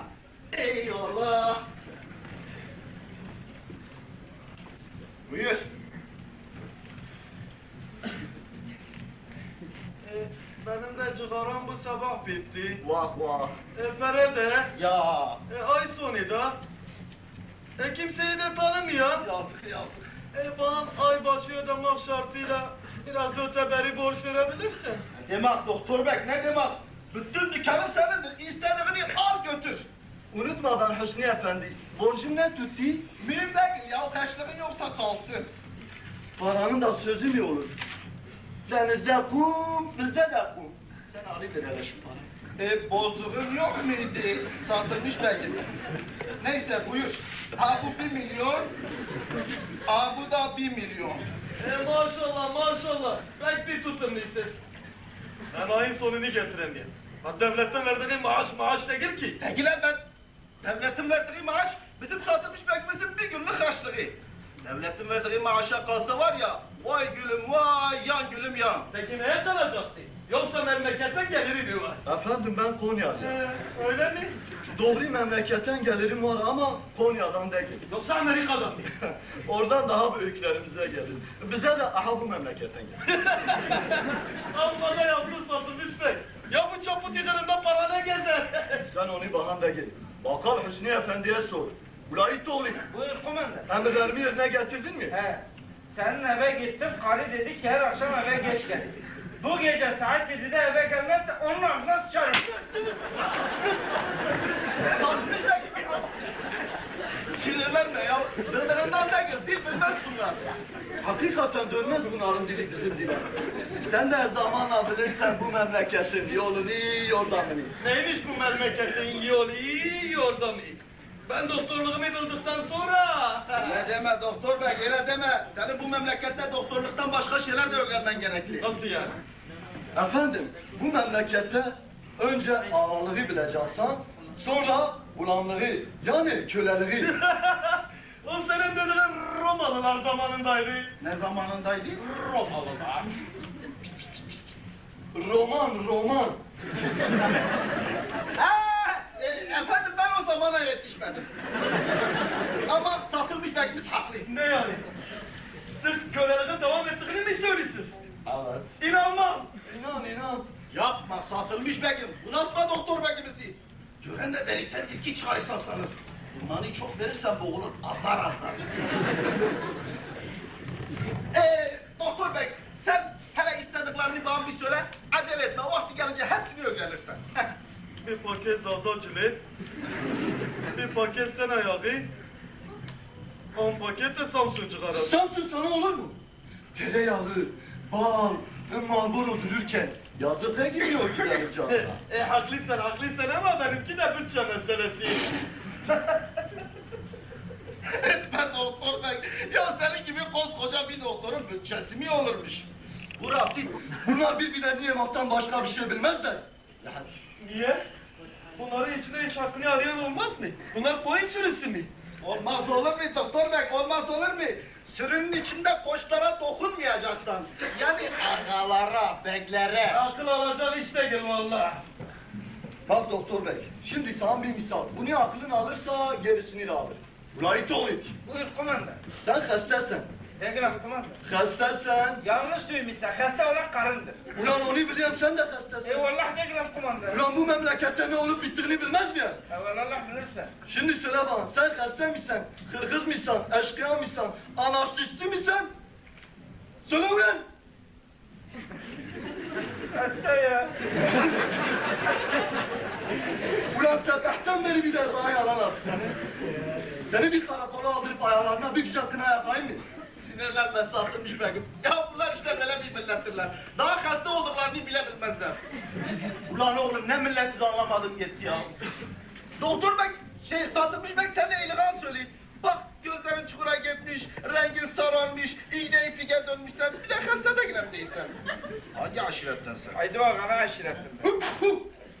Eyvallah. Buyur. Benim de cigaram bu sabah bitti. Vah vah. Pere de. Ya. Ay sonu da. Kimseyi de tanımıyor. Yazık. Bana ay başı ödemek şartıyla biraz öteberi borç verebilirsin. Demek doktor bey ne demek? Bütün dükkanım senindir. İstediğini al götür. Unutmadan Hüsnü Efendi, borcum ne tuttu? Mühim değil ya, kaçlığın yoksa kalsın. Paranın da sözü mü olur? Denizde kum, bizde de kum. Sen alıver hele şu parayı. Bozduğun yok muydu? Satılmış belki. Neyse buyur. Ha bu 1 milyon. Ha bu da 1 milyon. Maşallah maşallah. Pek bir tutumluysuz. Ben ayın sonunu getiremiyorum. Ha devletten verdiğin maaş değil ki. Peki lan ben devletin verdiği maaş bizim satılmış bekmezin bir günlük harçlığı. Devletin verdiği maaşa kalsa var ya, vay gülüm vay, yan gülüm yan. Peki neye kalacaktı? Yoksa memleketten geliri mi var? Efendim ben Konya'lıyım. Öyle mi? Doğru memleketten gelirim var ama Konya'dan değil. Yoksa Amerika'dan mı? Oradan daha büyüklerimize gelir. Bize de aha bu memleketten gelir. Amma da yaptın satılmış bey. Ya bu çaput yıkınında para ne gezer? Sen onu bana da gel. Bakal Hüsnü Efendi'ye sor. Mülayit oğlu. Buyur kumandan. Emirlerimi yerine getirdin mi? He. Senin eve gittim, karı dedi ki her akşam eve geç gel. Bu gece saat 7'de eve gelmezse onun ağzına sıçarım. Satılmış belki. Sinirlenme ya. Dırdırından da gir, dil bilmez bunlar. Hakikaten dönmez bunların dili bizim dile. Sen de zamanla bilirsen bu memleketin yolunu, yordamını. Neymiş bu memleketin yolu iyi yordamı? Ben doktorluğumu bildikten sonra... Öyle deme doktor bey, öyle deme. Senin bu memlekette doktorluktan başka şeyler de öğrenmen gerekli. Nasıl yani? Efendim, bu memlekette önce ağalığı bileceksin, sonra bulanlığı, yani köleliği. O senin dediğin Romalılar zamanındaydı. Ne zamanındaydı? Romalılar. Roman. Efendim ben o zamana yetişmedim. Ama satılmış belki haklı. Ne yani? Siz köleliğe devam ettiğini mi söylüyorsunuz? Evet. İnanmam. İnan. Yapma satılmış begim. Unutma doktor begimizi. Gören de delikten tilki çıkarırsan sanır. Dumanı çok verirsen boğulur. Azar. Doktor bey sen hele istediklerini bana bir söyle. Acele etme. Vakti gelince hepsini öğrenirsen. Bir paket zazzacılı, bir paket sen ayağı, 10 paket de Samsun çıkaralım. Samsun sana olur mu? Tereyağı, bal, Marlboro dururken yazık ne gidiyor güzelim canına. Haklısın ama benimki de bütçe meselesi. Ben doktor bey. Ya senin gibi koskoca bir doktorun bütçesi mi olurmuş? Burası. Bunlar birbirlerini yemaktan başka bir şey bilmezler. Yani Niye? Bunların içinde hiç hakkını arayan olmaz mı? Bunlar koyun sürüsü mü? Olmaz olur mu doktor bey? Olmaz olur mu? Sürünün içinde koçlara dokunmayacaksan. Yani ağalara, beklere. Akıl alacağın iş değil valla. bak doktor bey, şimdi sana bir misal. Bunu aklın alırsa gerisini de alır. Mülayit ol it. Buyur kumandan. Sen hastasen. Değilim kumandan. Hastasen. Yanlış duymuşsun, hasta olan karındır. Ulan onu biliyorum sen de hastasen. Vallahi değilim kumandan. Ulan bu memlekette ne olup bittiğini bilmez mi ya? Allah bilirse. Şimdi söyle bana, sen hasta mısın? Kırgız mısın? Eşkıya mısın? Anarşistçi misin? Söyle ulan! Hasta ya. Ulan sabahtan beri bir de bana yalan attı seni. Seni bir karakola aldırıp ayağlarına bir güzel kına yakayım mı? Sinirlenme satılmış begim. Ya bunlar işte böyle bir millettirler. Daha hasta olduklarını bile bilmezler. Ulan oğlum ne milletiz anlamadım gitti ya. Doktor bey, satılmış bey sen de iligan söyleyin. Bak gözlerin çukura gitmiş, rengin sararmış, iğne ipliğe dönmüşsen bir de hasta da girem değilsen. Hangi aşiretten sen? Haydi bakalım aşiretim.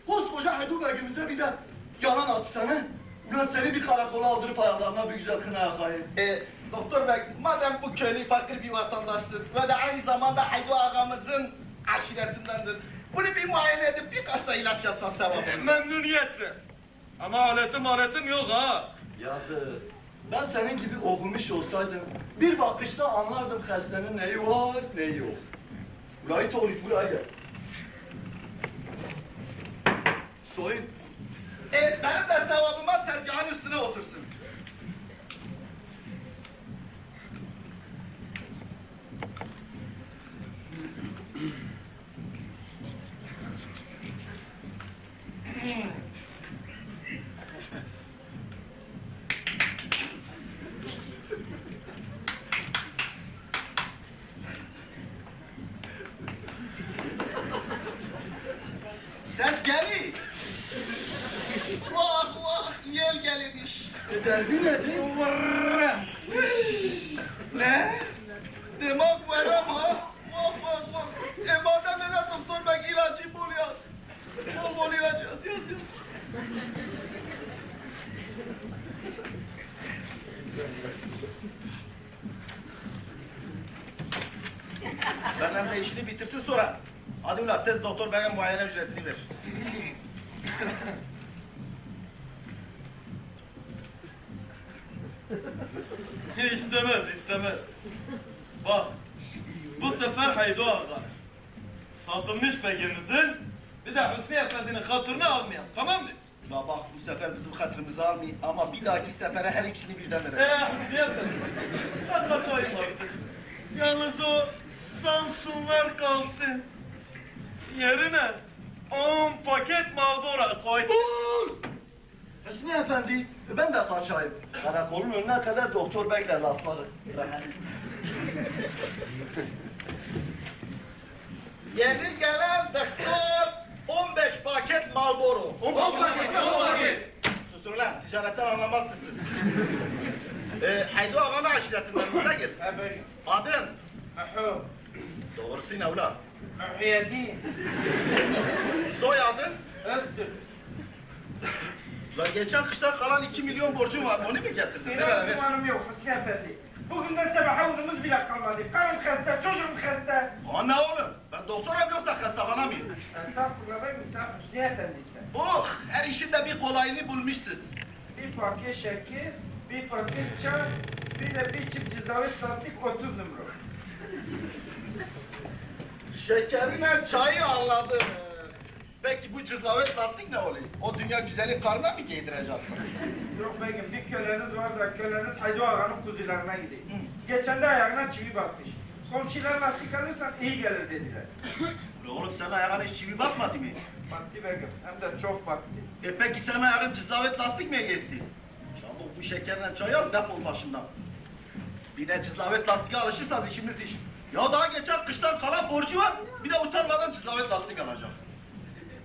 Koskoca Hacı Begim'imize bir de yalan attı sana. Ulan seni bir karakola aldırıp ayaklarına bir güzel kına yakayım. Doktor bey, madem bu köylü fakir bir vatandaştır ve de aynı zamanda Haydu ağamızın aşiretindendir. Bunu bir muayene edip birkaç da ilaç yapsan sevap. Memnuniyetle. Ama aletim yok ha. Yazık. Ben senin gibi okumuş olsaydım bir bakışta anlardım hastanın neyi var neyi yok. Burayı tuvalet buraya gel. Soyun. Benim de sevabıma tezgahın üstüne otursun. Ses geliyor. derdi nedir? Ne? Demek verem ha? Bak bak bak. Madem öyle doktor bey ilacı bol yaz. Bol bol ilaç yaz. Benden de işini bitirsin sonra. Hadi ulan tez doktor beye muayene ücretini ver. İstemez. Bak, bu sefer Haydo Ağa. Satılmış beginizin, bir de Hüsnü Efendi'nin hatırını almayalım, tamam mı? La bak bu sefer bizim hatırımızı almayın ama bir dahaki sefere her ikisini birden verelim. Hüsnü Efendi, ben kaçayım artık. Yalnız o Samsunlar kalsın. Yerine 10 paket Marlboro koy. Dur! Hüsnü Efendi, ben de kaçayım. Karakolun önüne kadar doktor bekler lafları. Yeni gelen doktor 15 paket Marlboro. 10 paket. Susun lan, ticaretten anlamazsınız. Haydi Ağa'nın aşiretinden buraya gir. Adın? Muhu. Doğrusu ne ulan? Muhyiddin. Soyadın? Öztürk. La geçen kıştan kalan 2 milyon borcum var, onu mu getirdin? Ver hele İnan ver. dumanım yok Hüsnü Efendi. Bugünden sabah havuzumuz bile kalmadı. Karım hasta, çocuğum hasta. Ana oğlum, ben doktorum yoksa hastahana mıyım? Estağfurullah ben Hüsnü Efendi işte. Oh, her işinde bir kolayını bulmuşsun. Bir paket şeker, bir paket çay, bir de bir çift cüzdanı sattık 30 numara. Şekerine çayı anladım. Peki bu cızlavet lastik ne oluyor? O dünya güzeli karnına mı giydireceksin? Yok beyim bir köleniz var da köleniz Haydo Ağa'nın kuzularına gidiyor. Geçen de ayağına çivi batmış. Komşular lastik alırsan iyi gelir dediler. Oğlum sen ayağına hiç çivi batmadı mı? Battı beyim hem de çok battı. Peki sen ayağın cızlavet lastik mi gitti? Çabuk bu şekerle çayı al defol başından. Bir de cızlavet lastiğe alışırsan işimiz iş. Ya daha geçen kıştan kalan borcu var, bir de utanmadan cızlavet lastik alacak.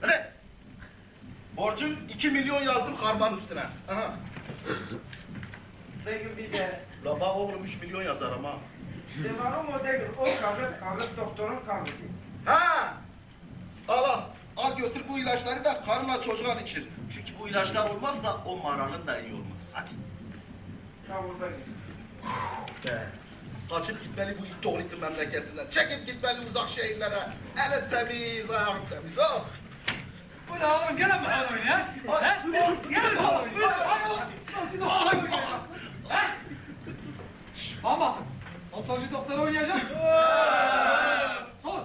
Evet. Borcun 2 milyon yazdım karman üstüne. Aha. Beyim bir de La bak oğlum 3 milyon yazar ama. Devanım o değil, o kahve doktorun kahvesi. Ha! Al al. Al götür bu ilaçları da karınla çocuğun içir. Çünkü bu ilaçlar olmazsa o maranın da iyi olmaz. Hadi. Ya burada gidin. Be. Kaçıp gitmeli bu İttoğlu'nun memleketinden. Çekip gitmeli uzak şehirlere. Eli temiz, ayağın temiz. Oh! Bu ne oğlum gene mi hal oyunu ya? He? Gene mi hal oyunu? He? Ama o solcu doktor oynayacak. Sor.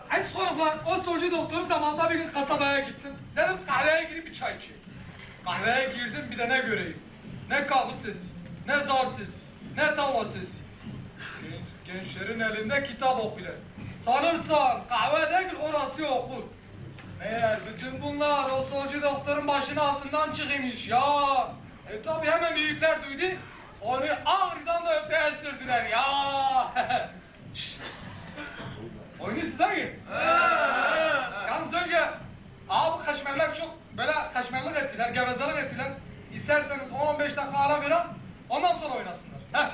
Ay sorun lan o solcu doktor zamanında bir gün kasabaya gittim. Dedim kahveye girip bir çay içeyim. Kahveye girdim bir de ne göreyim. Ne kahve sesi, ne zar sesi, ne tava sesi. Gençlerin elinde kitap okuyor. Sanırsan kahve değil orası okur. Meğer bütün bunlar o solcu doktorun başının altından çıkmış ya. Tabi hemen büyükler duydu. Onu ağrıdan da öpeye sürdüler ya. Şşt! Oyunu size mi? Yalnız önce abi kaşmerler çok böyle kaşmerlik ettiler, gevezelik ettiler. İsterseniz 10-15 dakika ara verin, ondan sonra oynasınlar. Heh.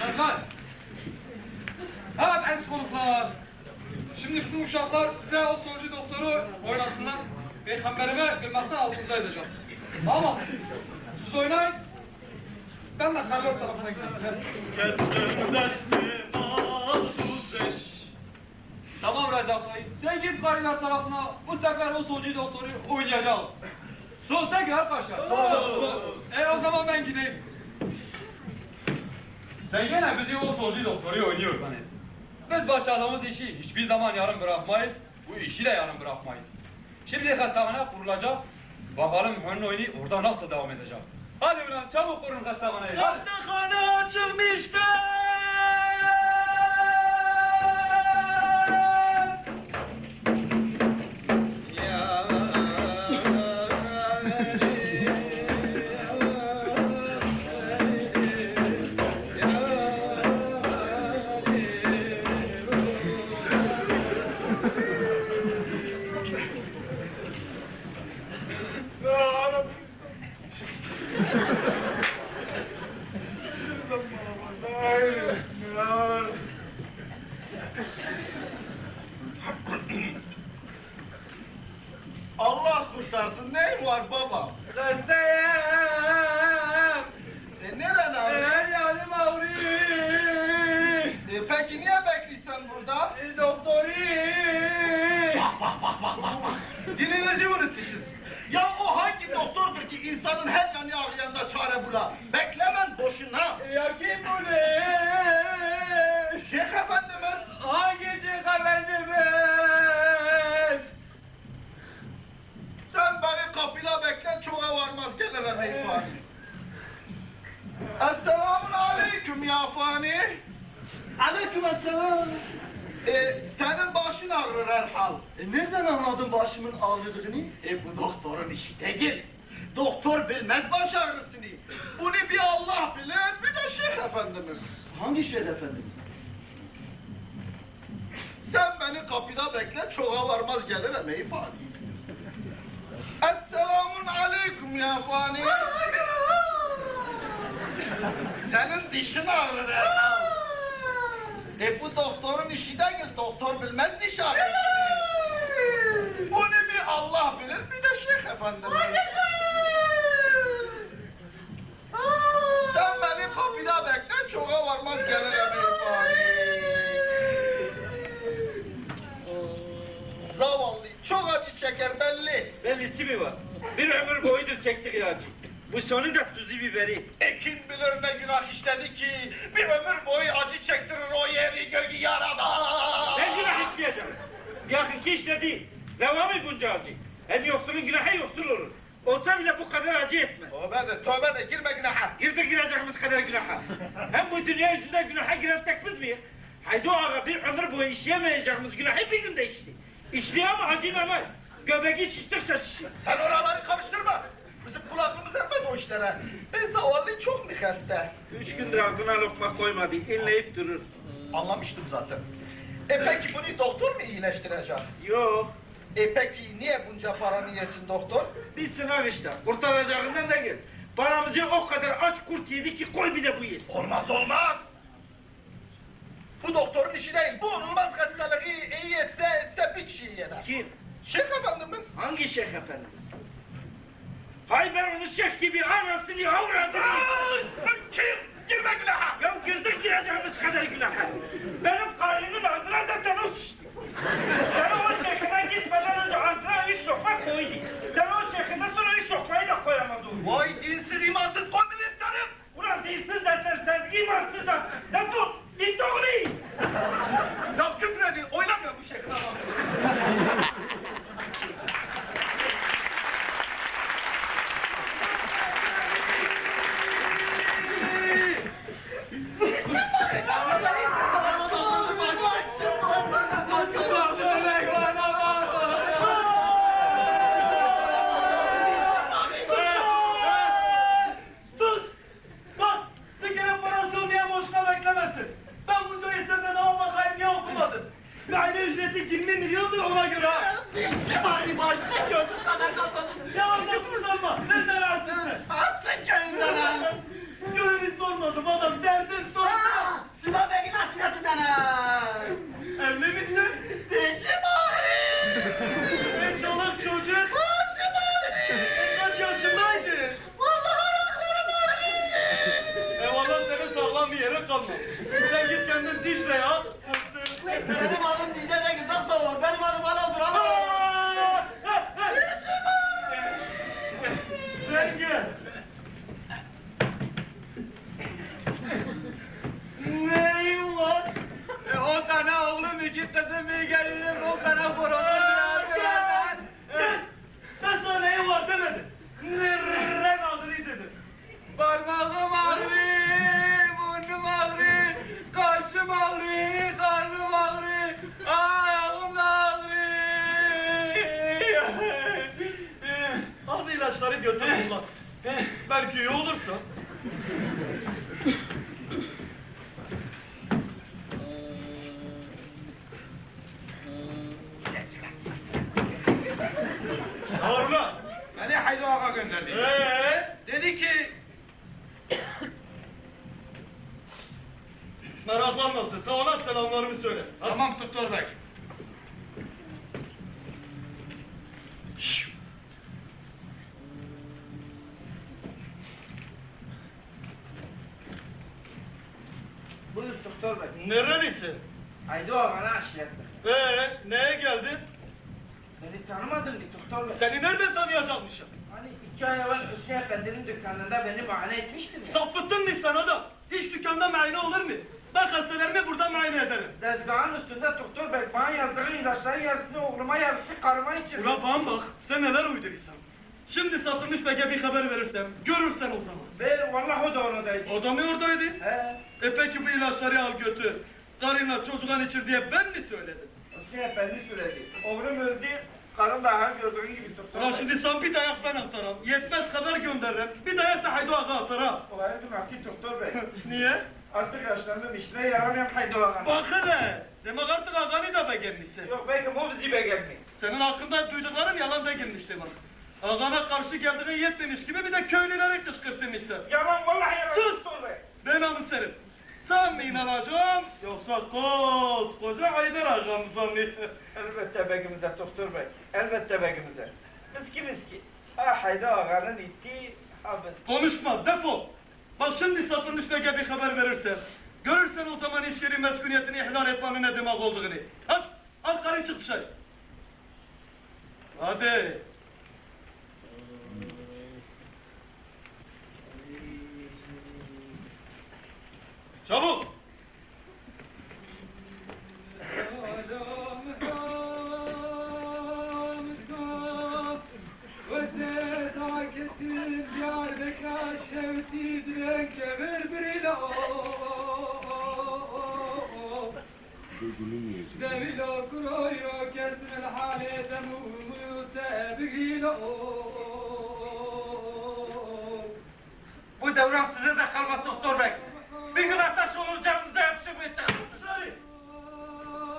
Çocuklar. Evet en konuklar. Şimdi bizim uşaklar size o sorucu doktoru oynasınlar. Peygamberime kıymetini altınıza edeceğiz. Tamam. Siz oynayın. Ben de kalor tarafına gideyim. Tamam Recep Bey. Sen git karılar tarafına. Bu sefer o sorucu doktoru oynayacağız. Son tekrar başla. O zaman ben gideyim. Sen gene bizi o sorucu doktoru oynuyor hani. Biz başladığımız işi hiçbir zaman yarım bırakmayız. Bu işi de yarım bırakmayız. Şimdi hastahane kurulacak. Bakalım önün oyunu orada nasıl devam edecek. Hadi ulan çabuk kurun hastahaneyi. Hastahane açılmıştır. Allah kurtarsın, neyin var baba? Hastayım. Neren abi? Her yanım ağrıyor. Peki niye bekliyorsun burada? Doktoru. Bak. Dilinizi unutmuşsunuz. Ya o hangi doktordur ki insanın her yanı ağrıyanda çare bula? Beklemen boşuna. Ya kim bu ne? Şeyh efendimiz. Hangi Şeyh Efendimiz? Sen beni kapıda bekle, çoğa varmaz gelirim ey fani. Esselamun aleyküm ya fani. Aleyküm esselam. Senin başın ağrır herhal. Nereden anladın başımın ağrıdığını? Bu doktorun işi değil. Doktor bilmez baş ağrısını. Bunu bir Allah bilir, bir de Şeyh Efendimiz. Hangi şeyh efendim? Sen beni kapıda bekle, çoğa varmaz gelirim ey fani. Esselamun aleyküm ya fani. Senin dişin ağrır herhal. Bu doktorun işi değil, doktor bilmez diş ağrısını. Bunu bir Allah bilir, bir de Şeyh Efendimiz. Sen beni kapıda bekle, çoğa varmaz gelirim ey fani. Zavallı, çok acı çeker belli. Bellisi mi var? Bir ömür boyudur çektik ilacı. Bu sonu da tuzu biberi. Kim bilir ne günah işledi ki bir ömür boyu acı çektirir o yeri göğü yaradan. Ne günah işleyeceğim? Yakınki işledi. Devamı bunca acı. Hem yoksulun günahı yoksul olur. Olsa bile bu kadar acı etmez. Tövbe de girme günaha. Girdik gireceğimiz kadar günaha. Hem bu dünya yüzünde günaha girersek biz miyiz? Haydi o ağa bir ömür boyu işleyemeyeceğimiz günahı bir günde işti. İşliyor ama acımamaz. Göbeği şiştirse şişir. Sen oraları karıştırma. Bizim kulağımız emmez o işlere. Zavallı çok niheste. 3 gündür ağzına lokma koymadı. İnleyip durur. Anlamıştım zaten. Peki bunu doktor mu iyileştirecek? Yok. Peki niye bunca paranı yesin doktor? Bir sınav işte. Kurtaracağından da gel. Paramızı o kadar aç kurt yedi ki koy bir de bu yesin. Olmaz. Bu doktorun işi değil. Bu olmaz hastalığı iyi etse bir şey eder. Kim? Şeyh Efendimiz. Hangi şeyh efendimiz? Hay ben onu şeyh gibi anasını avradını. Kim? Girme günaha. Ya girdik gireceğimiz kadar günaha. Benim karnımın ağzına da tanış. Sen o şeyhine gitmeden önce ağzına 3 lokma koydu. Sen o şeyhine sonra 3 lokmayı da koyamadın. Vay dinsiz imansız komünistlerim. Ulan değilsiz dersen sen imansız da. Ne tut? Git oğlu. Ya küfür edin. Oynamıyor bu şeyh adam. Sus! Bak! Bir kere parası olmayan boşuna beklemesin. Ben bunca isimden ama bakayım niye okumadım. Bir ayda ücreti 20 milyondur ona göre ha. Şemali başlı gözü sana kazanın. Yavaş yapın ama. Nereden arsın sen? Atsın köyünden ha. sağlam bir yere kalmamış. Sen git kendin Dicle'ye al. Benim adım Dicle'de güzel olur. Benim adım Anadolu. Zengin. Neyin var? 10 tane oğlum, 2 kızım, bir gelinim, 10 tane horozum var. Sen sana neyin var demedin. Nırren ağrı dedin. Parmağım ağrıyor, burnum ağrıyor, kaşım ağrıyor, karnım ağrıyor, ayağım da ağrıyor. Al bu ilaçları götür kullan. Belki iyi olursa. Haruna. Beni Haydo Ağa gönderdi. Dedi ki, Meraklanmasın. Sen ona selamlarımı söyle. Hadi. tamam doktor bey. Buyur doktor bey. Nerelisin? Haydi o bana aşiretle. Neye geldin? Beni tanımadın mı doktor bey? Seni nereden tanıyacakmışım? Hani 2 ay evvel Hüsnü Efendi'nin dükkanında beni muayene etmiştin ya. Sapıttın mı sen adam? Hiç dükkanda muayene olur mu? Ben hastalarımı burada muayene ederim. Tezgahın üstünde doktor bey bana yazdığı ilaçları yarısını oğluma yarısını karıma içirdi. Ulan bana bak, sen neler uyduruyorsun? Şimdi satılmış bege bir haber verirsem, görürsen o zaman. Be vallahi o da oradaydı. O da mı oradaydı? He. Peki bu ilaçları al götür. Karınla çocuğun içir diye ben mi söyledim? Hüsnü Efendi söyledi. Oğlum öldü. Karım da her gördüğün gibi doktor Ulan bey. şimdi sen bir dayak ben atarım. Yetmez haber gönderirim. Bir dayak da Haydo Ağa atar ha. Olayı dün doktor bey. Niye? Artık yaşlandım işine yaramıyorum haydi ağam. Bak hele. Demek artık ağanı da beğenmişsin. Yok belki o bizi beğenmiyor. Senin hakkında duyduklarım yalan değilmiş demek. Ağana karşı geldiğin yetmemiş gibi bir de köylüleri kışkırtmışsın. Yalan vallahi yalan. Sus! Doktor bey. Ben namuslarım. Sen mi inanacaksın yoksa koskoca Haydar ağamıza mı? Elbette begimize doktor bey. Elbette begimize. Miski miski. Ha haydi ağanın itti. Ha biz. Konuşma defol. Bak şimdi satılmış bege bir haber verirsen. Görürsen o zaman iş yeri meskuniyetini ihlal etmenin ne demek olduğunu. Hadi al karın çık dışarı. Hadi. Çabuk. Bu devran size de kalmaz doktor bey. Bir gün ateş olur canınıza yapışıp yeter.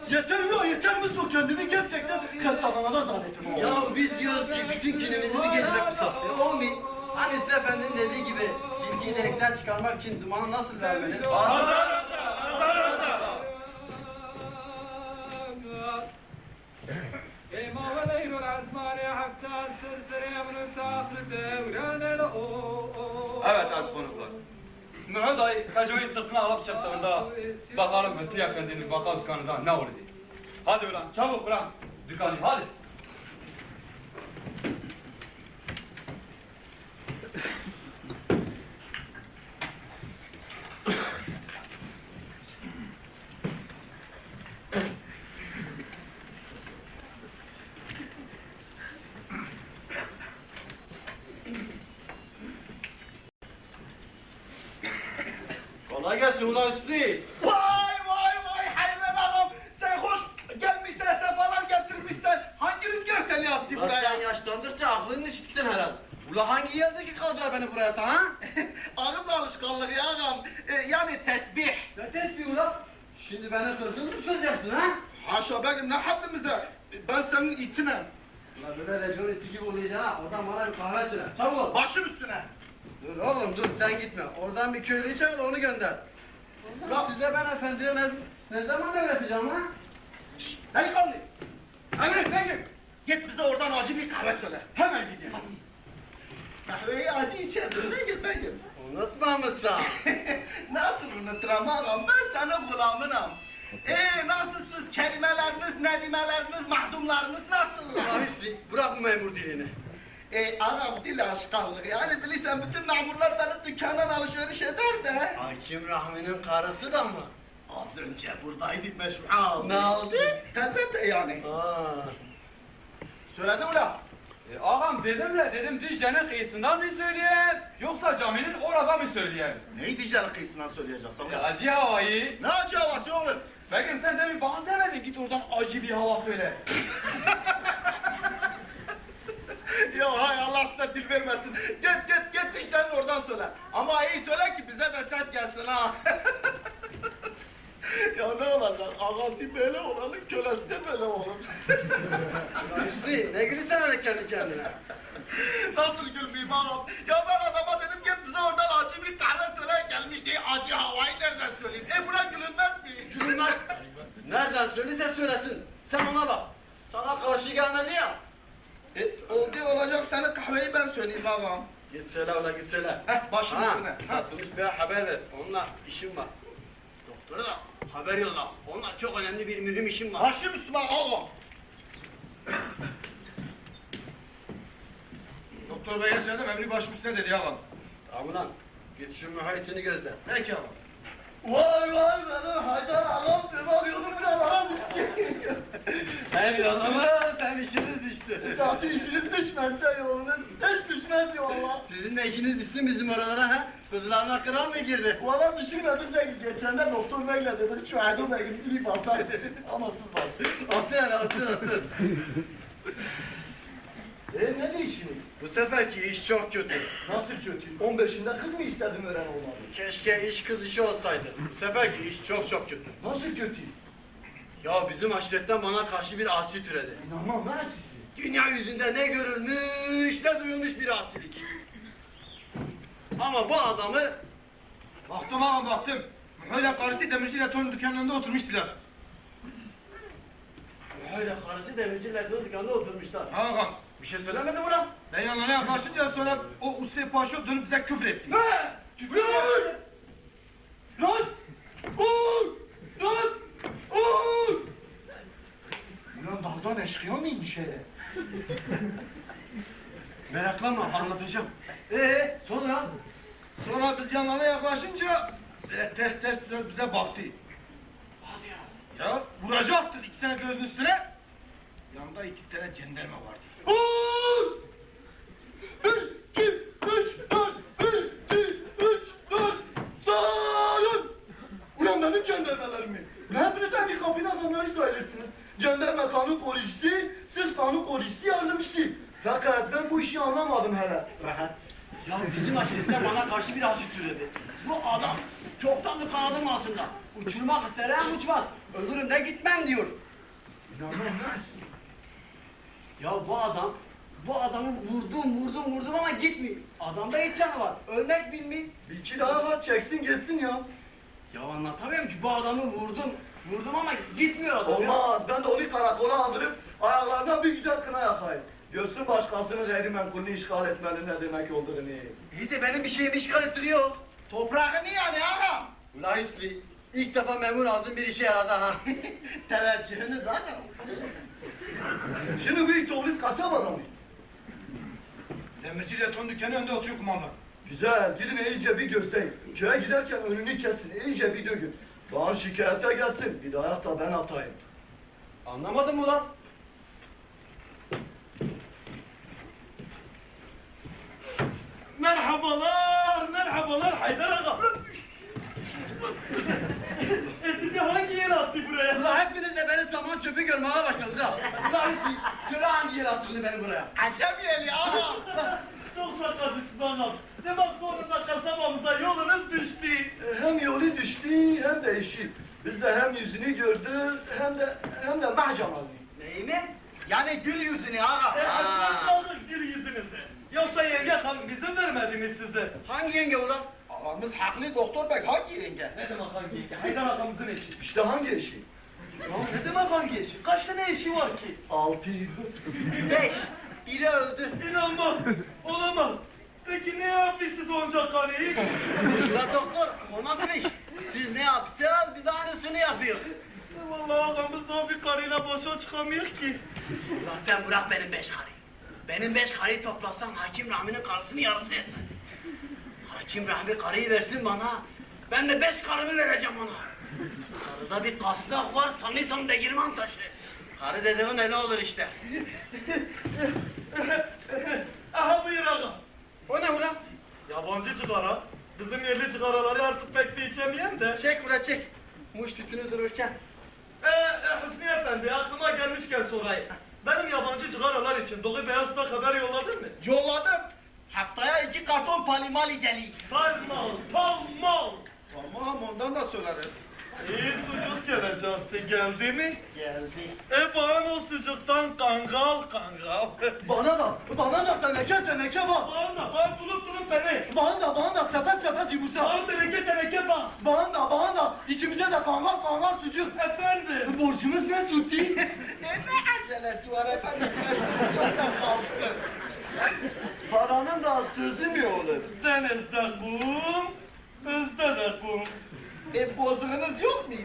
Yeter mi? Yeter mi? Sok kendimi gerçekten kasanana zannetim oldu. Ya biz diyoruz ki bütün günümüzü bir gezmek kısaltıyor. Olmuyor. Hani Hüsnü Efendi'nin dediği gibi tilkiyi delikten çıkarmak için dumanı nasıl vermeli? Evet az konuklar. Mehmet Ağa'yı Kaco'yu sırtına alıp çıktığında bakalım Hüsnü Efendi'nin bakkal dükkanında ne oldu? Hadi ulan çabuk bırak dükkanı hadi. Kolay gelsin ulan Hüsnü. Vay vay vay Haydar ağam. Sen hoş gelmişsen sefalar getirmişsen hangi rüzgar seni attı Sen buraya? yaşlandıkça aklını işittin herhalde. Ula hangi yerdeki kaldılar beni buraya atan ha? Ağız alışkanlığı ya ağam. Yani tesbih. Ne tesbih ula? Şimdi beni kırgız mı tutacaksın ha? Haşa benim ne haddimize. Ben senin itinem. Ula böyle rejyon iti gibi olacaksın ha. Oradan bana bir kahve söyle. Çabuk ol. Başım üstüne. Dur oğlum dur sen gitme. Oradan bir köylüyü çağır onu gönder. Ulan size ben efendiye ne zaman öğreteceğim ha? Delikanlı. Emret Engin. Git bize oradan acı bir kahve söyle. Hemen gidiyorum. Kahveyi acı içersin. Ben git. Unutmamışsın. Nasıl unuturam ağam? Ben senin gulamınam. Nasılsınız? Kelimeleriniz, nedimeleriniz, mahdumlarınız nasıl? Rahmi, bırak bu memur dilini. Ağam dil aşkanlığı. Yani bilirsen bütün memurlar benim dükkandan alışveriş eder de. Hakim Rahmi'nin karısı da mı? Az önce buradaydık meşhur. Ne oldu? Teze de yani. Aa. Söyledim ulan. Ağam dedim Dicle'nin kıyısından mı söyleyeyim yoksa caminin orada mı söyleyeyim? Neyi diyeceğin kıyısından söyleyeceksin? Acı havayı. Ne acı havası oğlum? Begüm sen demin bana demedin git oradan acı bir hava söyle. Ya hay Allah size dil vermesin. Git işte oradan söyle. Ama iyi söyle ki bize de ses gelsin ha. Ya ne olacak? Ağası böyle olalım, kölesi de böyle olalım. Rahmi, ne gülüyorsun öyle kendi kendine? Nasıl gülmeyeyim ağam? Ya ben adama dedim ki bize oradan acı bir tane söyle gelmiş diye acı havayı nereden söyleyeyim? Buna gülünmez mi? Gülünmez. Nereden söylese söylesin. Sen ona bak. Sana karşı gelmedi ya. Olacak senin kahveyi ben söyleyeyim ağam. Git söyle ona git söyle. Başım üstüne. Satılmış bir haber ver. Onunla işim var. Doktora da haber yolla. Onunla çok önemli bir mühim işim var. Başım üstüne ağam. Doktor bey'e söyledim emri başım üstüne dedi ağam. Tamam lan. Git şu mühayetini gözle. Peki ağam. Vay benim Haydar ağam devam yolum buralara düştü. Hem yoluma hem işiniz düştü. Zaten işiniz düşmezse yolunuz hiç düşmez ya valla. Sizin de işiniz düşsün bizim oralara ha. Kızlarına kıran mı girdi? Valla düşünmedim de geçen de doktor beyle dedim şu Erdoğan Bey'in bir baksaydı. Ama siz bak. Atın. Ne değişiyor? Bu seferki iş çok kötü. Nasıl kötü? 15'inde kız mı istedim öğren olmadı? Keşke iş kız işi olsaydı. Bu seferki iş çok kötü. Nasıl kötü? Ya bizim aşiretten bana karşı bir asi türedi. İnanmam ben sizi. Dünya yüzünde ne görülmüş ne duyulmuş bir asilik. Ama bu adamı Baktım ağam baktım. Öyle karısı demirciyle ton dükkanında oturmuşlar. öyle karısı demirciler dükkanda oturmuşlar. Ağam. Bir şey söylemedi mi lan? Ben yanlarına yaklaşınca sonra o Usfe Paşa dönüp bize küfür etti. Ne? Küfür mü? Lan! Uğur! Lan! Uğur! Ulan dağdan eşkıya mı inmiş hele? Meraklanma anlatacağım. Sonra? Sonra biz yanlarına yaklaşınca ters dönüp bize baktı. Hadi ya. Ya vuracaktı iki tane gözün üstüne. Yanında iki tane cenderme vardı. Uğur! 1, 2, 3, 4, 1, 2, 3, 4, sayın! Ulan benim cendermelerimi. Hepiniz aynı kapıda adamları sayılırsınız. Cenderme kanun polisi, siz kanun polisi yardımcısı. Fakat ben bu işi anlamadım hele. Rahat. Ya bizim aşiretten bana karşı bir asi türedi. Bu adam çoktandır kanadın altında. Uçurmak ister hem uçmaz. Ölürüm de gitmem diyor. İnanılmaz. Ya bu adamı vurdum ama gitmiyor. Adamda hiç canı var. Ölmek bilmiyor. Bir iki daha var çeksin geçsin ya. Ya anlatamıyorum ki bu adamı vurdum ama gitmiyor adam ya. Olmaz. Ben de onu karakola aldırıp ayaklarına bir güzel kına yakayım. Görsün başkasının gayrimenkulünü işgal etmenin ne demek olduğunu. İyi de benim bir şeyimi işgal ettiriyor. Toprağını yani ağam. Ulan Hüsnü, ilk defa memur aldım bir işe yaradı ha. Teveccühünü zaten. Şimdi büyük tuğlit kasabada mı? Demirciyle ton dükkanı önünde oturuyor kumandan. Güzel, gidin iyice bir göstereyim. Köye giderken önünü kesin, iyice bir dökün. Bana şikayete gelsin, bir daha da ben atayım. Anlamadın mı lan? Merhabalar Haydar Ağa. Sizi hangi yer attı buraya? Ulan hepiniz de beni saman çöpü görmeye başladınız ha. Ulan Hüsnü, söyle hangi yer attırdın beni buraya? Acem yeli ağam. Çok şakacısın ağam. Demek sonunda kasabamıza yolunuz düştü. Hem yolu düştü hem de işi. Biz de hem yüzünü gördük hem de mahcam aldık. Neyini? Yani gül yüzünü ağam. Hasret kaldık gül yüzünüze. Yoksa yenge hanım izin vermedi mi size? Hangi yenge ulan? Ağamız haklı doktor bey, hangi yenge? Ne demek hangi yenge? Haydar ağamızın eşi. İşte hangi eşi? Ya ne demek hangi eşi? Kaç tane eşi var ki? 6. 5. Biri öldü. İnanmam. Olamaz. Peki ne yapıyorsunuz onca karıyı? Ya doktor, olmaz mı iş? Siz ne yapsanız biz de aynısını yapıyoruz. Vallahi ağamız da bir karıyla başa çıkamıyor ki. Ulan sen bırak benim 5 karıyı. Benim 5 karıyı toplasan Hakim Rahmi'nin karısını yarısı etmez. Hakim Rahmi karıyı versin bana. Ben de 5 karımı vereceğim ona. Karıda bir kasnak var sanırsam degirman taşı. Karı dediğin öyle olur işte. Aha buyur ağam. O ne ulan? Yabancı cigara. Bizim yerli cigaraları artık pek de içemeyen de. Çek ulan çek. Muş tütünü dururken. Hüsnü Efendi aklıma gelmişken sorayım. Benim yabancı cigaralar için Doğu Beyazıt'a haber yolladın mı? Yolladım. Haftaya 2 karton palimali geliyor. Tamam. Tamam ondan da söylerim. İyi sucuk gelecekti, geldi mi? Geldi. Bana o sucuktan kangal. Bana da teneke bak. Bana durup beni. Bana da sepet yumurta. Bana teneke bak. Bana da ikimize de kangal sucuk. Efendim. Borcumuz ne tuttu? Ne acelesi var efendim? Yoktan kalktı. Paranın da sözü mü olur? Denizde kum, bizde de kum. Bozuğunuz yok muydu?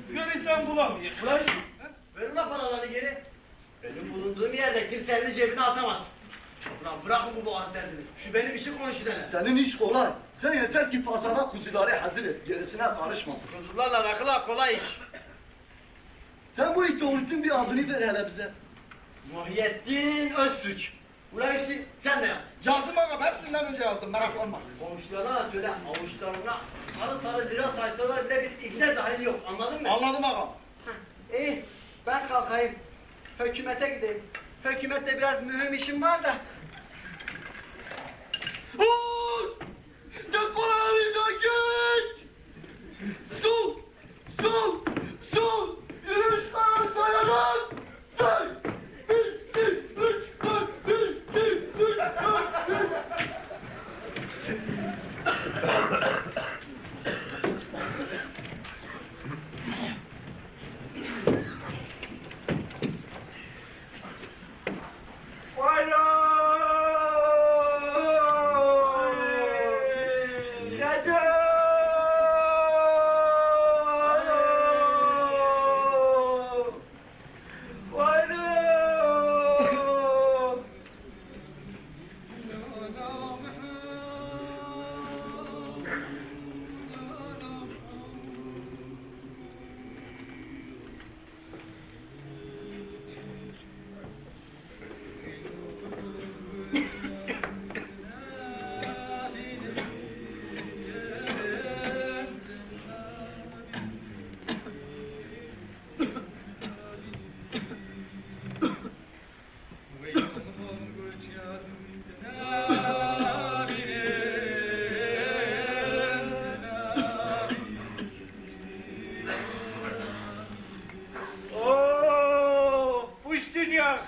Görürsen bulamıyor. Ulan ver ulan paraları geri. Benim bulunduğum yerde kimse elini cebine atamaz. Ulan bırakın bu boğaz derdini. Şu benim işi konuşuyor. Senin iş kolay. Sen yeter ki pazara kuzuları hazır et. Gerisine karışma. Kuzularla rakılar kolay iş. Sen bu itoğlusun bir adını ver hele bize. Muhyiddin Öztürk. Ulan işte sen de yap. Yazdım ağam hepsinden önce yazdım meraklanma. Komşularına da söyle avuçlarına sarı lira saysalar bile bir ikna dahil yok anladın mı? Anladım ağam. İyi ben kalkayım. Hükümete gideyim. Hükümette biraz mühim işim var da. Ne kolayına git! Sol! Yürüyüşler sayarak! Say! 1, 2, 3, 4, 1, 2, 3, 4,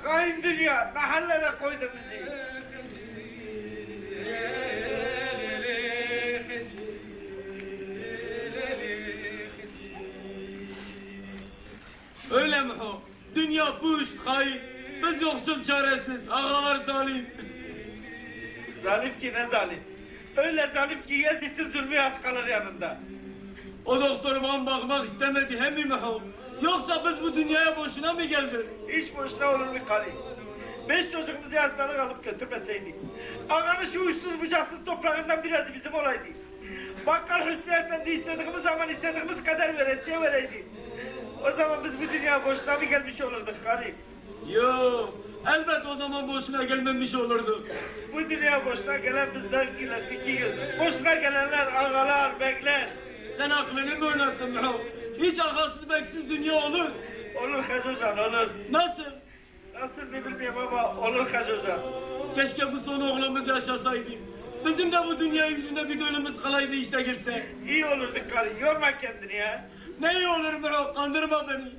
Hain dünya, mahallere koydu bizi. Öyle mi o? Dünya puş, hain. Biz yoksul çaresiz, ağalar zalim. Zalim ki ne zalim? Öyle zalim ki Yezid'in zulmü az kalır yanında. O doktor bana bakmak istemedi, hem mi o? Yoksa biz bu dünyaya boşuna mı geldik? Hiç boşuna olur mu karı? 5 çocuğumuzu hastalık alıp götürmeseydik. Ağanın şu uçsuz bucaksız toprağından biraz bizim olaydı. Bakkal Hüsnü Efendi istediğimiz zaman istediğimiz kadar vereydi. O zaman biz bu dünyaya boşuna mı gelmiş olurduk karı? Yok, elbet o zaman boşuna gelmemiş olurdu. Bu dünyaya boşuna gelen bizden giler 2 yıl. Boşuna gelenler ağalar, bekler. Sen aklını mı oynattın be? Hiç akılsız beksiz dünya olur. Olur Hacı Hocam, olur. Nasıl? Nasıl ne bilmiyorum ama olur Hacı Hocam. Keşke bu son oğlumuz yaşasaydı. Bizim de bu dünya yüzünde bir gönlümüz kalaydı işte girse. İyi olurduk karı, yorma kendini ya. Ne iyi olur be, kandırma beni.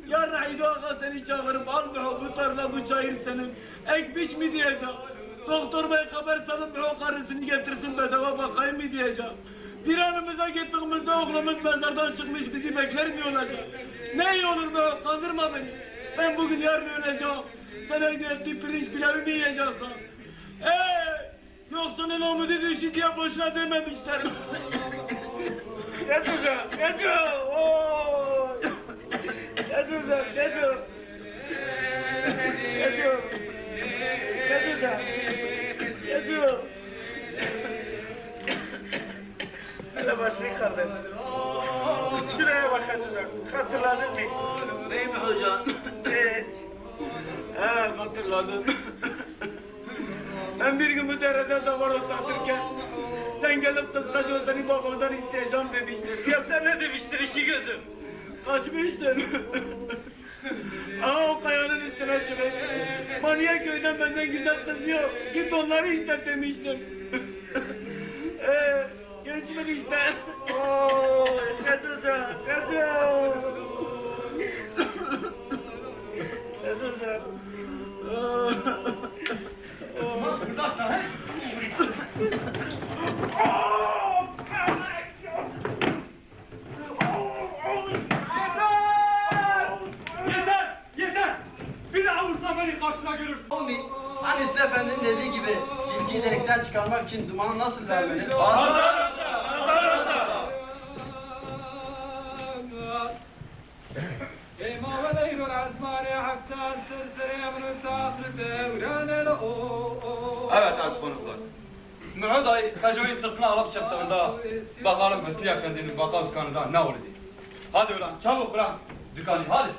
Yarın Haydo Ağa seni çağırıp al be, bu tarla bu çayır senin. Ek biç mi diyeceğim. Doktor bey haber salıp be, o karısını getirsin bedava bakayım mı diyeceğim. Bir anımıza gittiğimizde oğlumuz mezardan çıkmış bizi bekler mi olacak? Ne iyi olur be, kandırma beni. Ben bugün yarın öleceğim. Sen evde ettiğin pirinç pilavı mı yiyeceksin? Yoksunun umudu düştü diye boşuna dememişler. Getireceğim, getir. Oo. Getireceğim, getir. Getir. Getireceğim. Getir. Hele başını kaldır. Şuraya bak kaçacak. Hatırladın mı? Değil mi hocam? Evet. Evet, hatırladım. Ben bir gün bu derede davar otlatırken sen gelip kıskaca seni babandan isteyeceğim demiştin. Ya sen ne demiştin iki gözüm? Kaçmıştın. Ama o kayanın üstüne çıkıp Maniye köyden benden güzel kız yok. Git onları iste demiştin. Geçmedi işte. Oo, kaçacağım, kaçacağım. Kaçacağım. Yeter! Yeter! Bir daha vursan beni karşına görürsün. Olmayın. Hani Hüsnü Efendi'nin dediği gibi tilkiyi delikten çıkarmak için dumanı nasıl vermeli? Evet az konuklar. Mehmet dayı Kaco'yu sırtına alıp çıktığında bakalım Hüsnü Efendi'nin bakal dükkanında ne oldu? Hadi ulan çabuk bırak dükkanı hadi.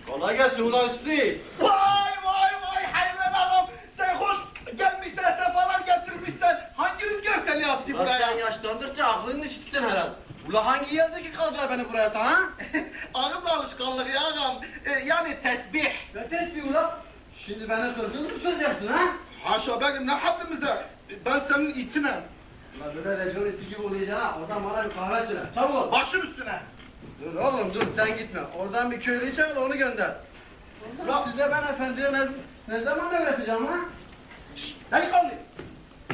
Kolay gelsin ulan Hüsnü. Vay vay vay hayvan ağam. Sen hoş gelmişsen sefalar getirmişsen hangi rüzgar seni attı Sen buraya? yaşlandıkça aklını işittin herhalde. Ula hangi yerdeki kaldılar beni buraya atan ha? Ağız alışkanlığı ya ağam. Yani tesbih. Ne tesbih ula? Şimdi beni kırdın mı söyleyeceksin ha? Haşa benim ne haddimize. Ben senin itinim. Ula böyle racon iti gibi olacaksın ha. Oradan bana bir kahve söyle. Çabuk ol. Başım üstüne. Dur oğlum dur sen gitme. Oradan bir köylüyü çağır onu gönder. Ulan size ben efendiye ne zaman öğreteceğim ha? Delikanlı.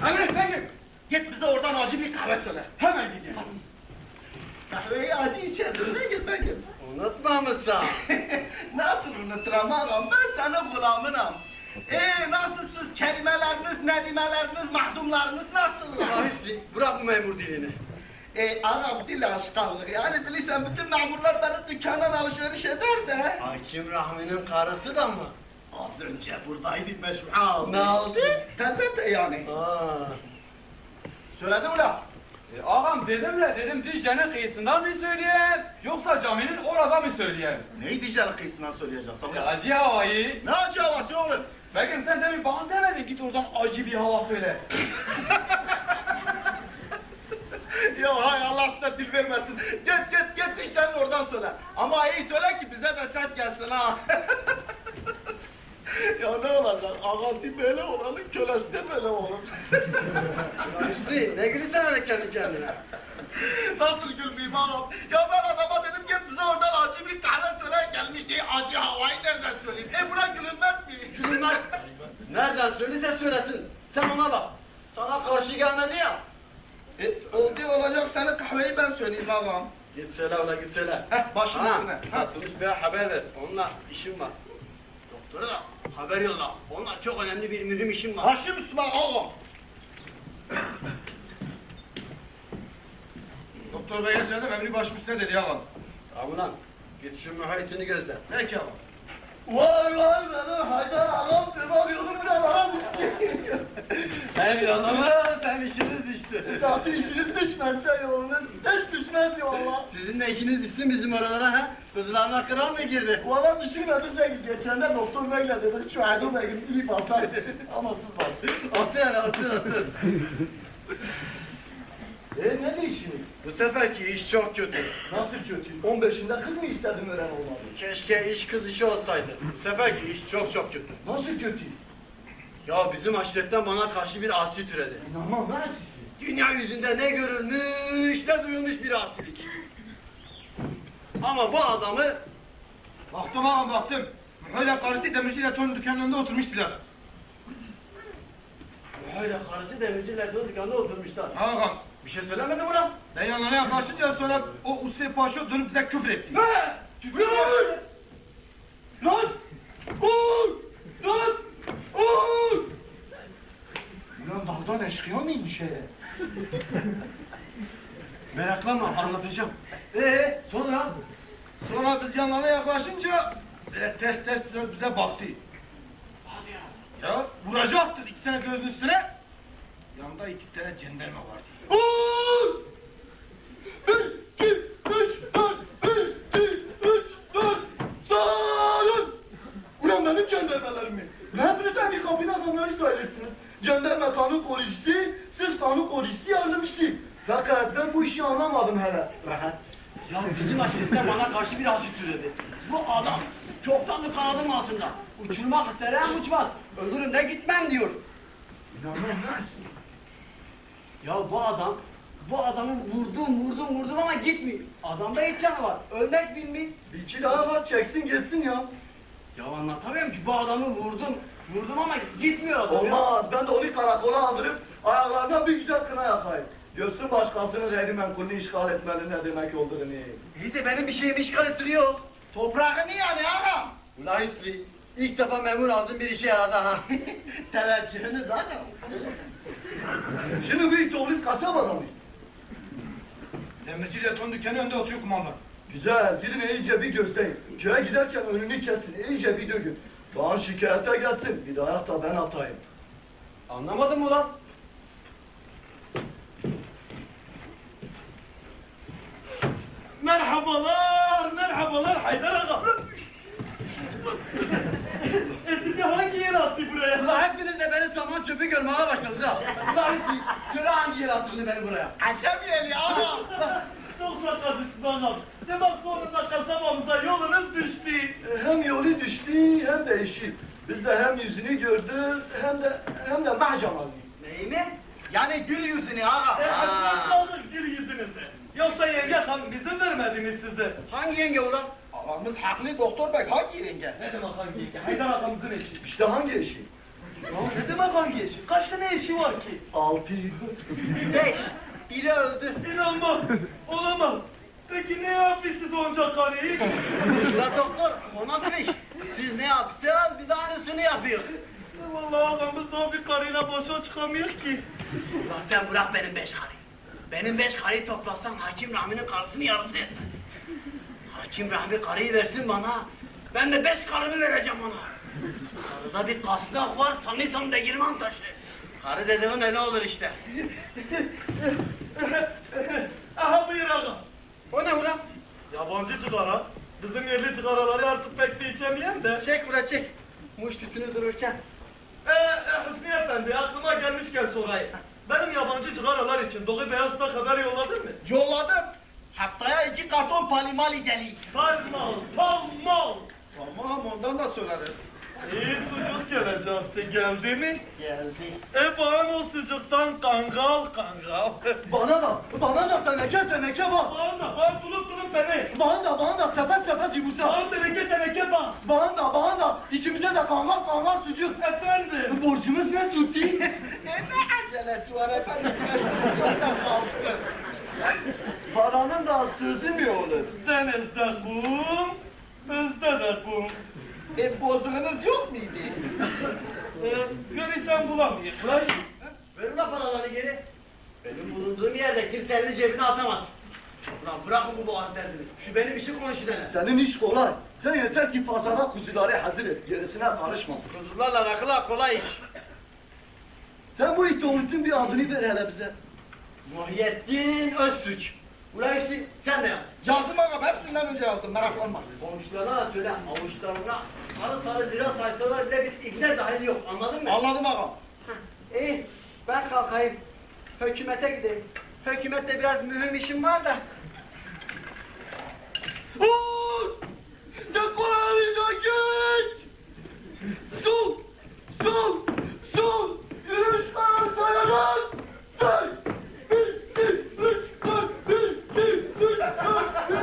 Emret Begüm. Git bize oradan acı bir kahve söyle. Hemen gidiyorum. Kahveyi acı içersin. Ne git ben git. Unutmamışsın. Nasıl unuturum ağam? Ben senin gulamınım. Nasıl siz kelimeleriniz, nedimeleriniz, mahdumlarınız nasıl? Ulan Hüsnü bırak bu memur dilini. Ağam dil aşkanlığı. Yani bilirsen bütün memurlar benim dükkandan alışveriş eder de. Hakim Rahmi'nin karısı da mı? Az önce buradaydı meşhur. Ne oldu? Tezet de yani. Aa. Söyledi ula. Ağam dedim Dicle'nin kıyısından mı söyleyeyim yoksa caminin orada mı söyleyeyim? Neyi Dicle kıyısından söyleyeceksin? Acı havayı. Ne acı havası oğlum? Begüm sen demin bana demedin git oradan acı bir hava söyle. Ya hay Allah size dil vermesin. Git Dicle'nin oradan söyle. Ama iyi söyle ki bize de ses gelsin ha. Ya ne olacak? Ağası böyle olanın kölesi de böyle olur. Ulan Hüsnü ne gülüyorsun öyle kendi kendine? Nasıl gülmeyeyim ağam? Ya ben adama dedim git bize oradan acı bir tane söyle gelmiş diye acı havayı nereden söyleyeyim? Buna gülünmez mi? Gülünmez. Nereden söylese söylesin. Sen ona bak. Sana karşı gelmedi ya. Oldu olacak senin kahveyi ben söyleyeyim ağam. Git söyle ola git söyle. Başım üstüne. Satılmış Bey'e haber ver. Onunla işim var. Doktora da haber yolla. Onunla çok önemli bir mühim işim var. Başım üstüne ağam. Doktor bey söyledim emri başım üstüne dedi ağam. Tamam lan. Git şu mühayetini gözle. Peki ağam. Vay vay benim Haydar ağam devam yolum bile bana düştü. Hem yoluma hem işiniz düştü. Zaten işiniz düşmezse yolunuz hiç düşmez ya valla. Sizin de işiniz düşsün bizim oralara ha. Kızlarına kral mı girdi? Valla düşünmedim de geçen de doktor beyle dedim şu Erdoğan Bey'imizi bir baksaydı. Ama siz bak. Otur. Ne değişiyor? Bu seferki iş çok kötü. Nasıl kötü? 15'inde kız mı istedim öğren olmadı? Keşke iş kız işi olsaydı. Bu seferki iş çok kötü. Nasıl kötü? Ya bizim aşiretten bana karşı bir asi türedi. İnanmam ben sizi. Dünya yüzünde ne görülmüş ne duyulmuş bir asilik. Ama bu adamı Baktım ağam baktım. Öyle karısı demirciyle ton dükkanının önünde oturmuştular. öyle karısı demirciler de dükkanda oturmuşlar. Ağam. Bir şey söylemedi mi lan? Ben yanlarına yaklaşınca sonra o Usfe Paşa dönüp bize küfür etti. Ne? Küfür mü? Lan! Uy! Lan! Uy! Ulan dağdan eşkıya mıymış hele? Meraklanma anlatacağım. Sonra? Sonra biz yanlarına yaklaşınca ters ters dönüp bize baktı. Hadi ya. Ya vuracaktır iki tane gözün üstüne. Yanında iki tane cenderme vardı. Uy! 1, 2, 3, 4, 1, 2, 3, 4, salın! Ulan benim cendermelerim mi? Hepiniz aynı kabine adamları sayılırsınız. Cenderme kanun koruyucusu, siz kanun koruyucusu yardımcısı. Fakat ben bu işi anlamadım hele. Rahat. Ya bizim aşiretten bana karşı bir hafif türedi. Bu adam çoktandır kanadımın altında. Uçurmak ister hem uçmaz. Ölürüm de gitmem diyor. Ya bu adamı vurdum ama gitmiyor. Adamda hiç canı var. Ölmek bilmiyor. Bir iki daha var çeksin geçsin ya. Ya anlatamıyorum ki bu adamı vurdum ama gitmiyor adam ya. Olmaz. Ben de onu karakola aldırıp ayaklarına bir güzel kına yakayım. Görsün başkasının gayrimenkulünü işgal etmenin ne demek olduğunu. İyi de benim bir şeyimi işgal ettiriyor. Toprağını yani ağam. Ulan Hüsnü, ilk defa memur aldım bir işe yaradı ha. Teveccühünü zaten. Şimdi bir tuvalet kasabada mı? Demirciyle ton dükkanı önünde oturuyor kumandan. Güzel, gidin iyice bir göstereyim. Köye giderken önünü kesin, iyice bir dökün. Bana şikayete gelsin, bir dayak da ben atayım. Anlamadın mı lan? Merhabalar Haydar Ağa. Sizi hangi yer attı buraya? Ulan hepiniz de beni saman çöpü görmeye başladınız ha. Ulan Hüsnü, söyle hangi yer attırdın beni buraya? Acem yeli ağam. Çok şakadısın ağam. Demek sonunda kasabamıza yolunuz düştü. Hem yolu düştü hem de işi. Biz de hem yüzünü gördük hem de mahcam aldık. Neyini? Yani gül yüzünü ha. Hasret kaldık gül yüzünüze. Yoksa yenge hanım izin vermedi mi size? Hangi yenge ulan? Ağamız haklı doktor bey hangi yenge? Ne demek hangi yenge? Haydar ağamızın eşi. İşte hangi eşi? Ya ne demek hangi eşi? Kaç tane eşi var ki? 6. 5. Biri öldü. İnanmam. Olamaz. Peki ne yapıyorsunuz onca karıyı? Ulan doktor, ona demiş. Siz ne yapıyorsunuz, biz de aynısını yapıyoruz. Vallahi ağamız daha bir karıyla başa çıkamıyor ki. Ulan sen bırak benim 5 karıyı. Benim 5 karıyı toplasan Hakim Rahmi'nin karısını yarısı etmez. Hakim Rahmi karıyı versin bana. Ben de 5 karımı vereceğim ona. Karıda bir kasnak var, sanırsam degirman taşı. Karı dediğin öyle olur işte. Aha buyur ağam. O ne ulan? Yabancı cigara. Bizim yerli cigaraları artık pek de içemeyen de. Çek ulan çek. Muş tütünü dururken. Hüsnü Efendi aklıma gelmişken sorayım. Benim yabancı cigaralar için Doğu Beyazıt'a haber yolladın mı? Yolladım. Haftaya 2 karton palimali geliyor. Tamam. Tamam ondan da söylerim. İyi sucuk gelecekti. Geldi mi? Geldi. Bana o sucuktan kangal. Bana da teneke bak. Bana durup beni. Bana da sepet yumurta. Bana teneke bak. Bana da ikimize de kangal sucuk. Efendim. Borcumuz ne tuttu? Ne acelesi var efendim? Paranın da sözü mü olur? Denizde kum, bizde de kum. Bozuğunuz yok muydu? Görürsen bulamıyor. Ulan ver ulan paraları geri. Benim bulunduğum yerde kimse elini cebine atamaz. Ulan bırakın bu boğaz derdini. Şu benim işi konuşun hele. Senin iş kolay. Sen yeter ki pazara kuzuları hazır et. Gerisine karışma. Kuzularla rakıla kolay iş. Sen bu itoğlusun bir adını ver hele bize. Muhyiddin Öztürk. Ulan işte sen de yaz. Yazdım ağam hepsinden önce yazdım meraklanma. Komşularına da söyle avuçlarına sarı lira saysalar bile bir ikne dahil yok, anladın mı? Anladım ağam. İyi, ben kalkayım. Hükümete gideyim. Hükümette biraz mühim işim var da. Ne kolaylıca git! Sol! Yürüyüşler sayarak! Say! 1, 2, 3, 4, 1, 2, 3, 4, 1.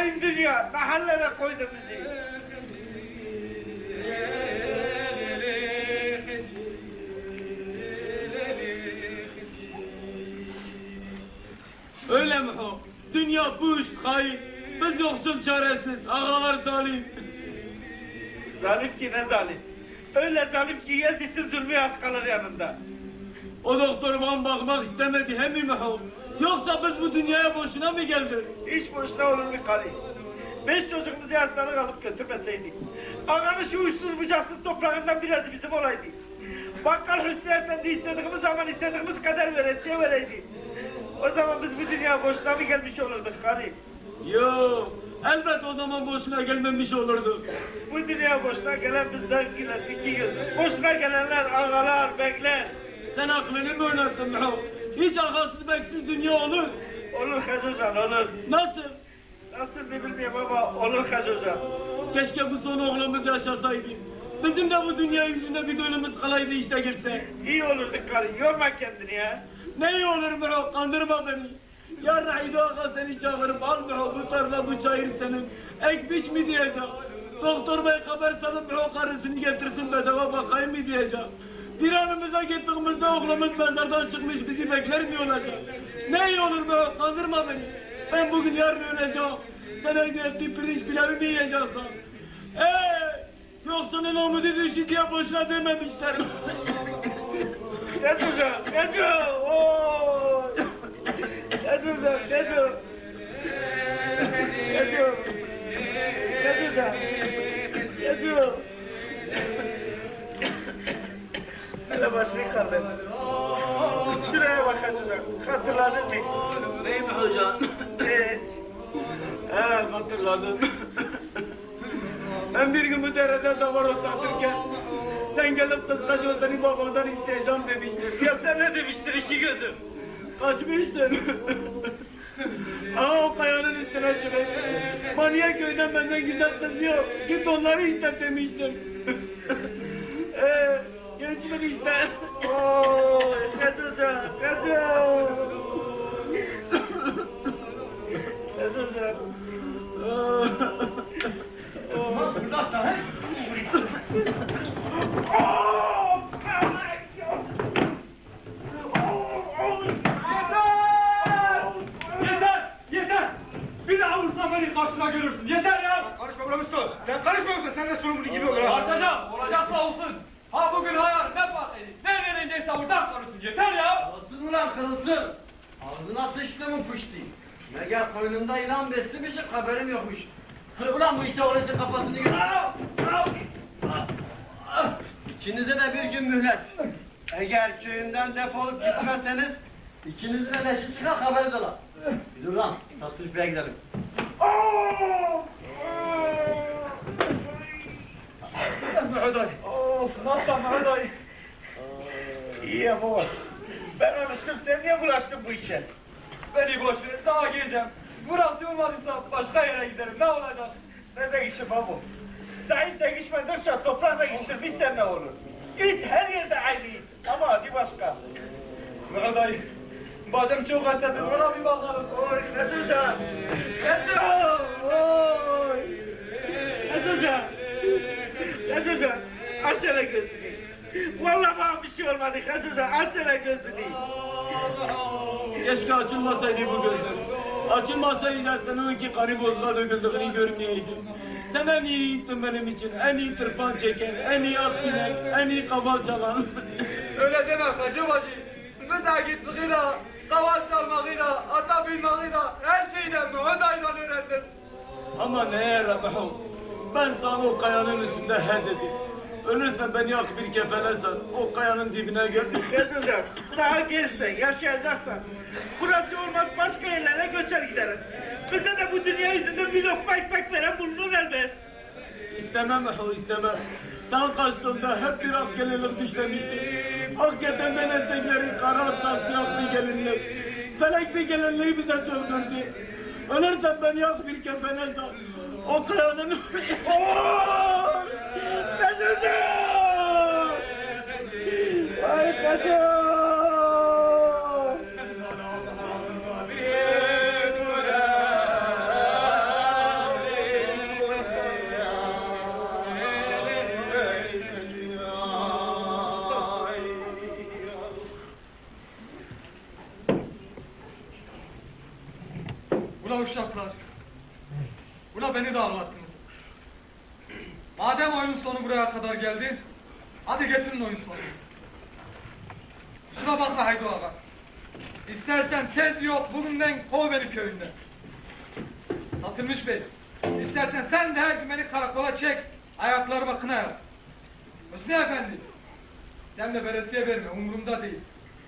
Hain dünya, ne hallere koydu bizi. Öyle mi o? Dünya buş, hain. Biz yoksul çaresiz, ağalar zalim. Zalim ki ne zalim? Öyle zalim ki Yezid'in zulmü az kalır yanında. O doktor bana bakmak istemedi, hem mi o? Yoksa biz bu dünyaya boşuna mı geldik? Hiç boşuna olur mu karı? 5 çocuğumuzu hastaneye alıp götürmeseydik. Ananın şu uçsuz bucaksız toprağından biraz bizim olaydı. Bakkal Hüsnü Efendi istediğimiz zaman istediğimiz kadar vereydi. O zaman biz bu dünyaya boşuna mı gelmiş olurduk karı? Yok, elbet o zaman boşuna gelmemiş olurdu. Bu dünyaya boşuna gelen bizden gülen iki göz. Boşuna gelenler ağalar, bekler. Sen aklını mı oynattın be? Hiç ağasız beksiz dünya olur. Olur Hacı olur. Nasıl? Nasıl bir bilmiyorum ama olur Hacı Hocam. Keşke bu son oğlumuz yaşasaydı. Bizim de bu dünya yüzünde bir gönlümüz kalaydı işte girse. İyi olurduk karı, yorma kendini ya. Ne iyi olur be, kandırma beni. Yarın Aido Ağa seni çağırıp al be, bu tarla bu çayır senin. Ek biç mi diyeceğim. Doktor bey haber salıp be, o karısını getirsin bedava bakayım mı diyeceğim. Bir anımıza gittiğimizde oğlumuz mezardan çıkmış bizi bekler mi olacak? Ne iyi olur be, kandırma beni. Ben bugün yarın öleceğim. Sen evde ettiğin pirinç pilavı mı yiyeceksin? Yoksunun umudu düşü diye boşuna dememişler. Hacı Hocam, Hacı! Ooo! Hacı Hocam, Hacı! Hacı! Hacı Hocam! Hacı! Hele başını kaldır. Şuraya bak Hacı Hocam, hatırladın mı? Bey mi hocam? Evet. Hatırladım. Ben bir gün bu derede davar otlatırken sen gelip kıskaca seni babandan isteyeceğim demiştin. Ya sen ne demiştin iki gözüm? Kaçmıştın. Aa o kayanın üstüne çıkıp Maniye köyden benden güzel kız yok. Git onları iste demiştin. Gençler işte. Ooo! Hacı Hocam, Hacı! Hacı Hocam. Yeter! Bir daha vursam beni karşına görürsün. Yeter ya! Karışma ulan Mustafa. Sen karışma yoksa sen de sorumlu gibi olur ha. Parçacağım, olacaksa olsun. Ha bugün hayal ne fark edin? Ne vereceğiz oradan konuşsun. Yeter ya! Olsun ulan kırılsın. Ağzına sıçtı mı pıştı? Meğer koynumda ilan beslemişim haberim yokmuş. Kır ulan bu iti orası kafasını gör. İkinize de bir gün mühlet. Eğer köyümden defolup gitmezseniz ikinizin de leşi çıkar haberiniz ola. Dur lan, satış bire gidelim. Mehmet Of, nasıl Mehmet İyi ya baba. Ben alıştım, sen niye bulaştın bu işe? Beni boş ver, daha geleceğim. Murat olmadıysa başka yere giderim. Ne olacak? Ne değişir baba? Zahit değişmedikçe toprak değiştirmişsen ne olur? İt her yerde aynı it. Ama hadi başka. Mehmet bacım çok hasretim. Ona bir bakalım. Oy Hacıca! Hacı! Oy! Hacıca! Hacıca! Aç hele gözünü. Vallahi bana bir şey olmadı Hacıca. Aç hele gözünü. Keşke açılmasaydı bu gözler. Açılmasaydı da senin ki karı bozula döküldüğünü görmeyeydim. Sen en iyi yiğittin benim için. En iyi tırpan çeken, en iyi at binen, en iyi kaval çalan. Öyle deme Hacı bacı. Biz de gittiğiyle, kaval çalmakıyla, ata binmakıyla, her şeyden Mehmet Ay'dan öğrendim. Ama neye yarabahım? Ben sana o kayanın üstünde he dedim. Ölürsen beni yak bir kefenesen, o kayanın dibine gel. Hacıca! Daha gençsen, yaşayacaksan. Burası olmaz başka yerlere göçer gideriz. Bize de bu dünya yüzünde bir lokma ekmek veren bulunur elbet. İstemem o istemem. Sen kaçtığında hep bir ak gelinlik düşlemişti. Hakikaten etekleri kara siyah bir gelinlik. Felek bir gelinliği bize çöldürdü. Ölürsen beni yak bir kefene sal. O kayanın... Ooo! Hacıca! Ay Hacı! Ula uşaklar. Ula beni de ağlattınız. Madem oyunun sonu buraya kadar geldi, hadi getirin oyun sonunu. Kusura bakma Haydo ağa. İstersen tez yok bugünden kov beni köyünden. Satılmış bey. İstersen sen de her gün beni karakola çek. Ayaklarıma kına yap. Hüsnü efendi. Sen de veresiye verme umurumda değil.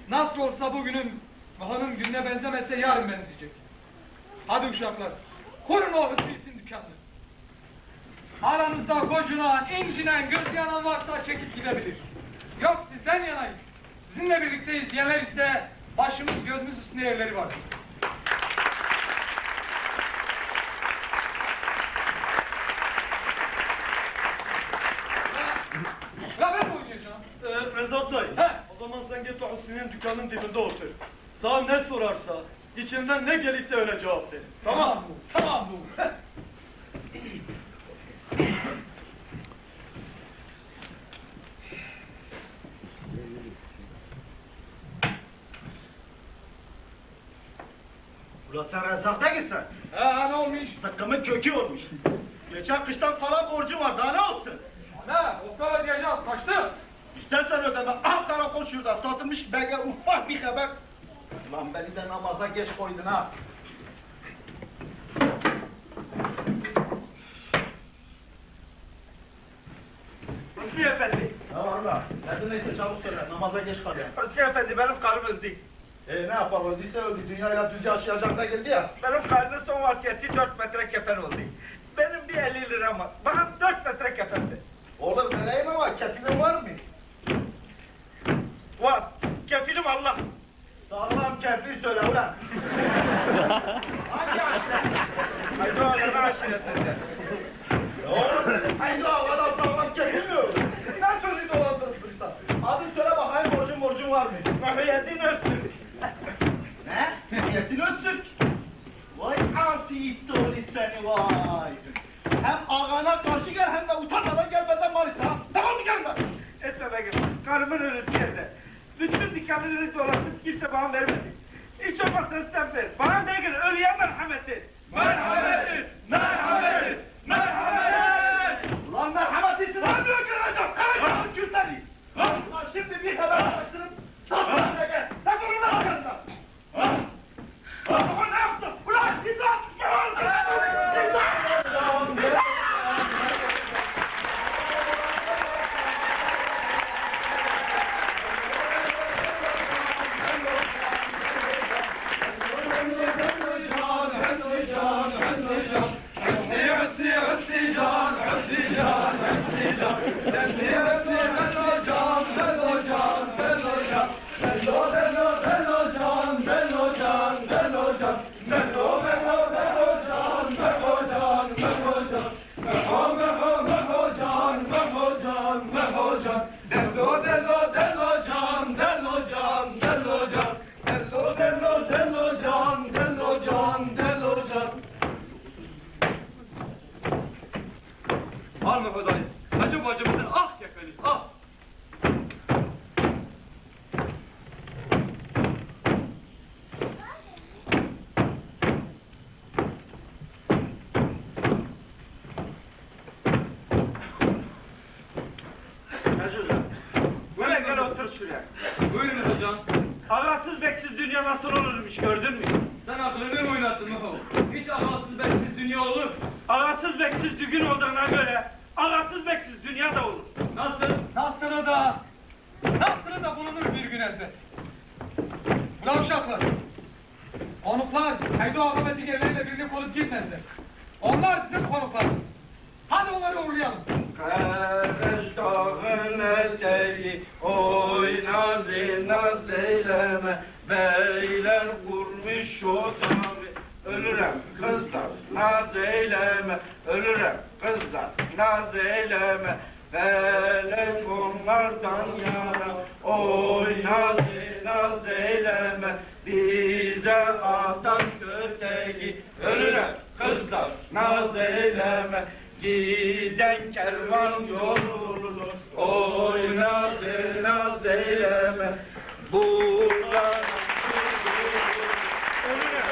Nasıl olsa bugünün bahanın gününe benzemezse yarın benzeyecek. Hadi uşaklar. Kurun o Hüsnü için dükkanını. Aranızda kocunan, incinen, göz yanan varsa çekip gidebilir. Yok sizden yanayım. Sizinle birlikteyiz diyenler ise başımız gözümüz üstünde yerleri var. Ya ben mi oynayacağım? Rızat dayı. He. O zaman sen git o Hüsnü'nün dükkanının dibinde otur. Sana ne sorarsa, içinden ne gelirse öyle cevap ver. Tamam mı? Tamam mı? Ulan sen Rezzak'ta gitsen. Ne olmuş? Zıkkımın kökü olmuş. Geçen kıştan kalan borcu var, daha ne olsun? Ne? Okula ödeyeceğiz. Kaçtı. İstersen ödeme, al karakol şurada, satılmış belge ufak bir haber. Lan beni de namaza geç koydun ha. Hüsnü Efendi. Ne var lan? Nerede neyse çabuk söyle, namaza geç kalıyorum. Hüsnü Efendi benim karım öldü. Ne yapalım, öldüyse öldü, dünyayla düz yaşayacak da geldi ya. Benim karımın son vasiyeti 4 metre kefen oldu. Benim bir 50 liram var. Bana 4 metre kefen ver. Oğlum vereyim ama kefilin var mı? Var. Kefilim Allah. Sağlam kefil söyle ulan. Hangi aşiret? Haydi Allah'ın aşiretinde. Oğlum, haydi havada sağlam kefil mi olur? Ne sözü dolandırıcıysa? Hadi söyle bakayım borcun var mı? Muhyiddin Öztürk. Ne? Muhyiddin Öztürk. Vay asi ittiholi seni vay. Hem ağana karşı gel hem de utanmadan gel benden mal iste ha. Tamam mı gelme? Etme be gel. Karımın ölüsü yerde. Bütün dükkanları dolaştık kimse bana vermedi. Hiç olmazsa sen ver. Bana ne gel ölüye merhameti. Merhamet! Merhamet! Merhamet! Ulan merhameti size mi öldüreceğim? Karakolun kürseni. Ulan şimdi bir haber açtırıp satmışına gel. Sen bunu nasıl yanına? Ulan ne yaptın? Ulan İzzet! Var mı Hüdayi? Hacı bacımızın ah kefeni, ah! Böyle gel otur şuraya. Buyurun hocam. Ağasız beksiz dünya nasıl olurmuş gördün mü? Sen aklını mı oynattın Mehmet? Hiç ağasız bensiz dünya olur. Ağasız beksiz düğün olduğuna göre ağasız beksiz dünya da olur. Nasıl? Nasıl da bulunur bir gün elbet. Ulan uşaklar. Konuklar, Haydo Ağa ve diğerleriyle birlik olup gitmezler. Onlar bizim konuklarımız. Hadi onları uğurlayalım. Kardeş dağın eteği, oy nazi naz eyleme, beyler kurmuş o tabi. Ölürem kızlar, naz eyleme, ölürem kızlar, naz eyleme. Felek onlardan yana, oy nazi naz eyleme, bize atan köteği. Ölürem kızlar, naz eyleme. Giden kervan yolunu oy naz eyleme buradan ölüre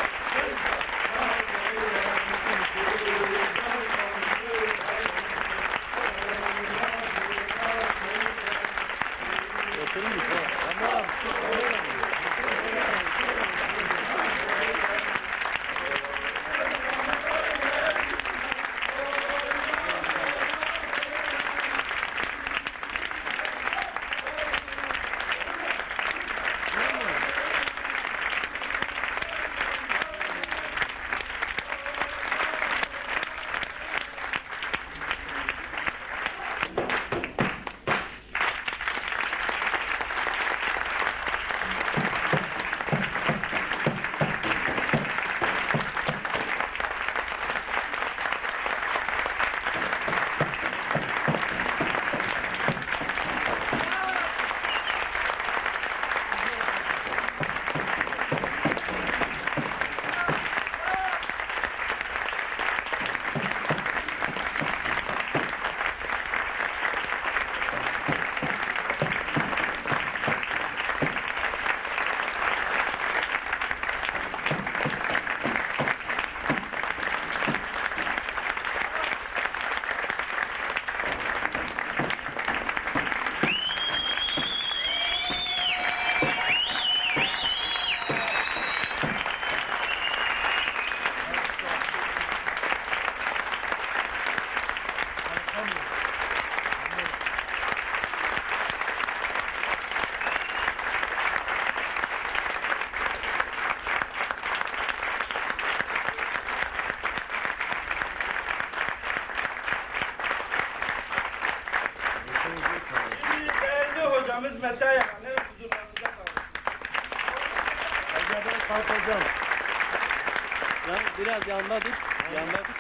Kalkacağım. Biraz yanına dur. Yanına dur.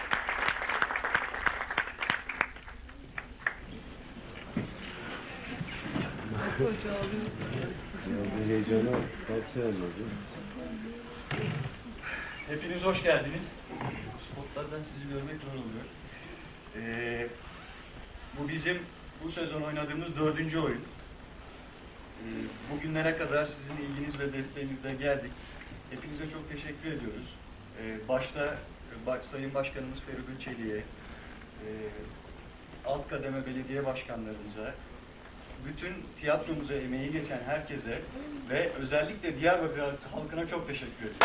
Hepiniz hoş geldiniz. Spotlardan sizi görmek zor oluyor. Bu bizim bu sezon oynadığımız 4. oyun. Bugünlere kadar sizin ilginiz ve desteğinizle geldik. Hepinize çok teşekkür ediyoruz. Başta Sayın Başkanımız Feridun Çelik'e, alt kademe belediye başkanlarımıza, bütün tiyatromuza emeği geçen herkese ve özellikle Diyarbakır halkına çok teşekkür ediyorum.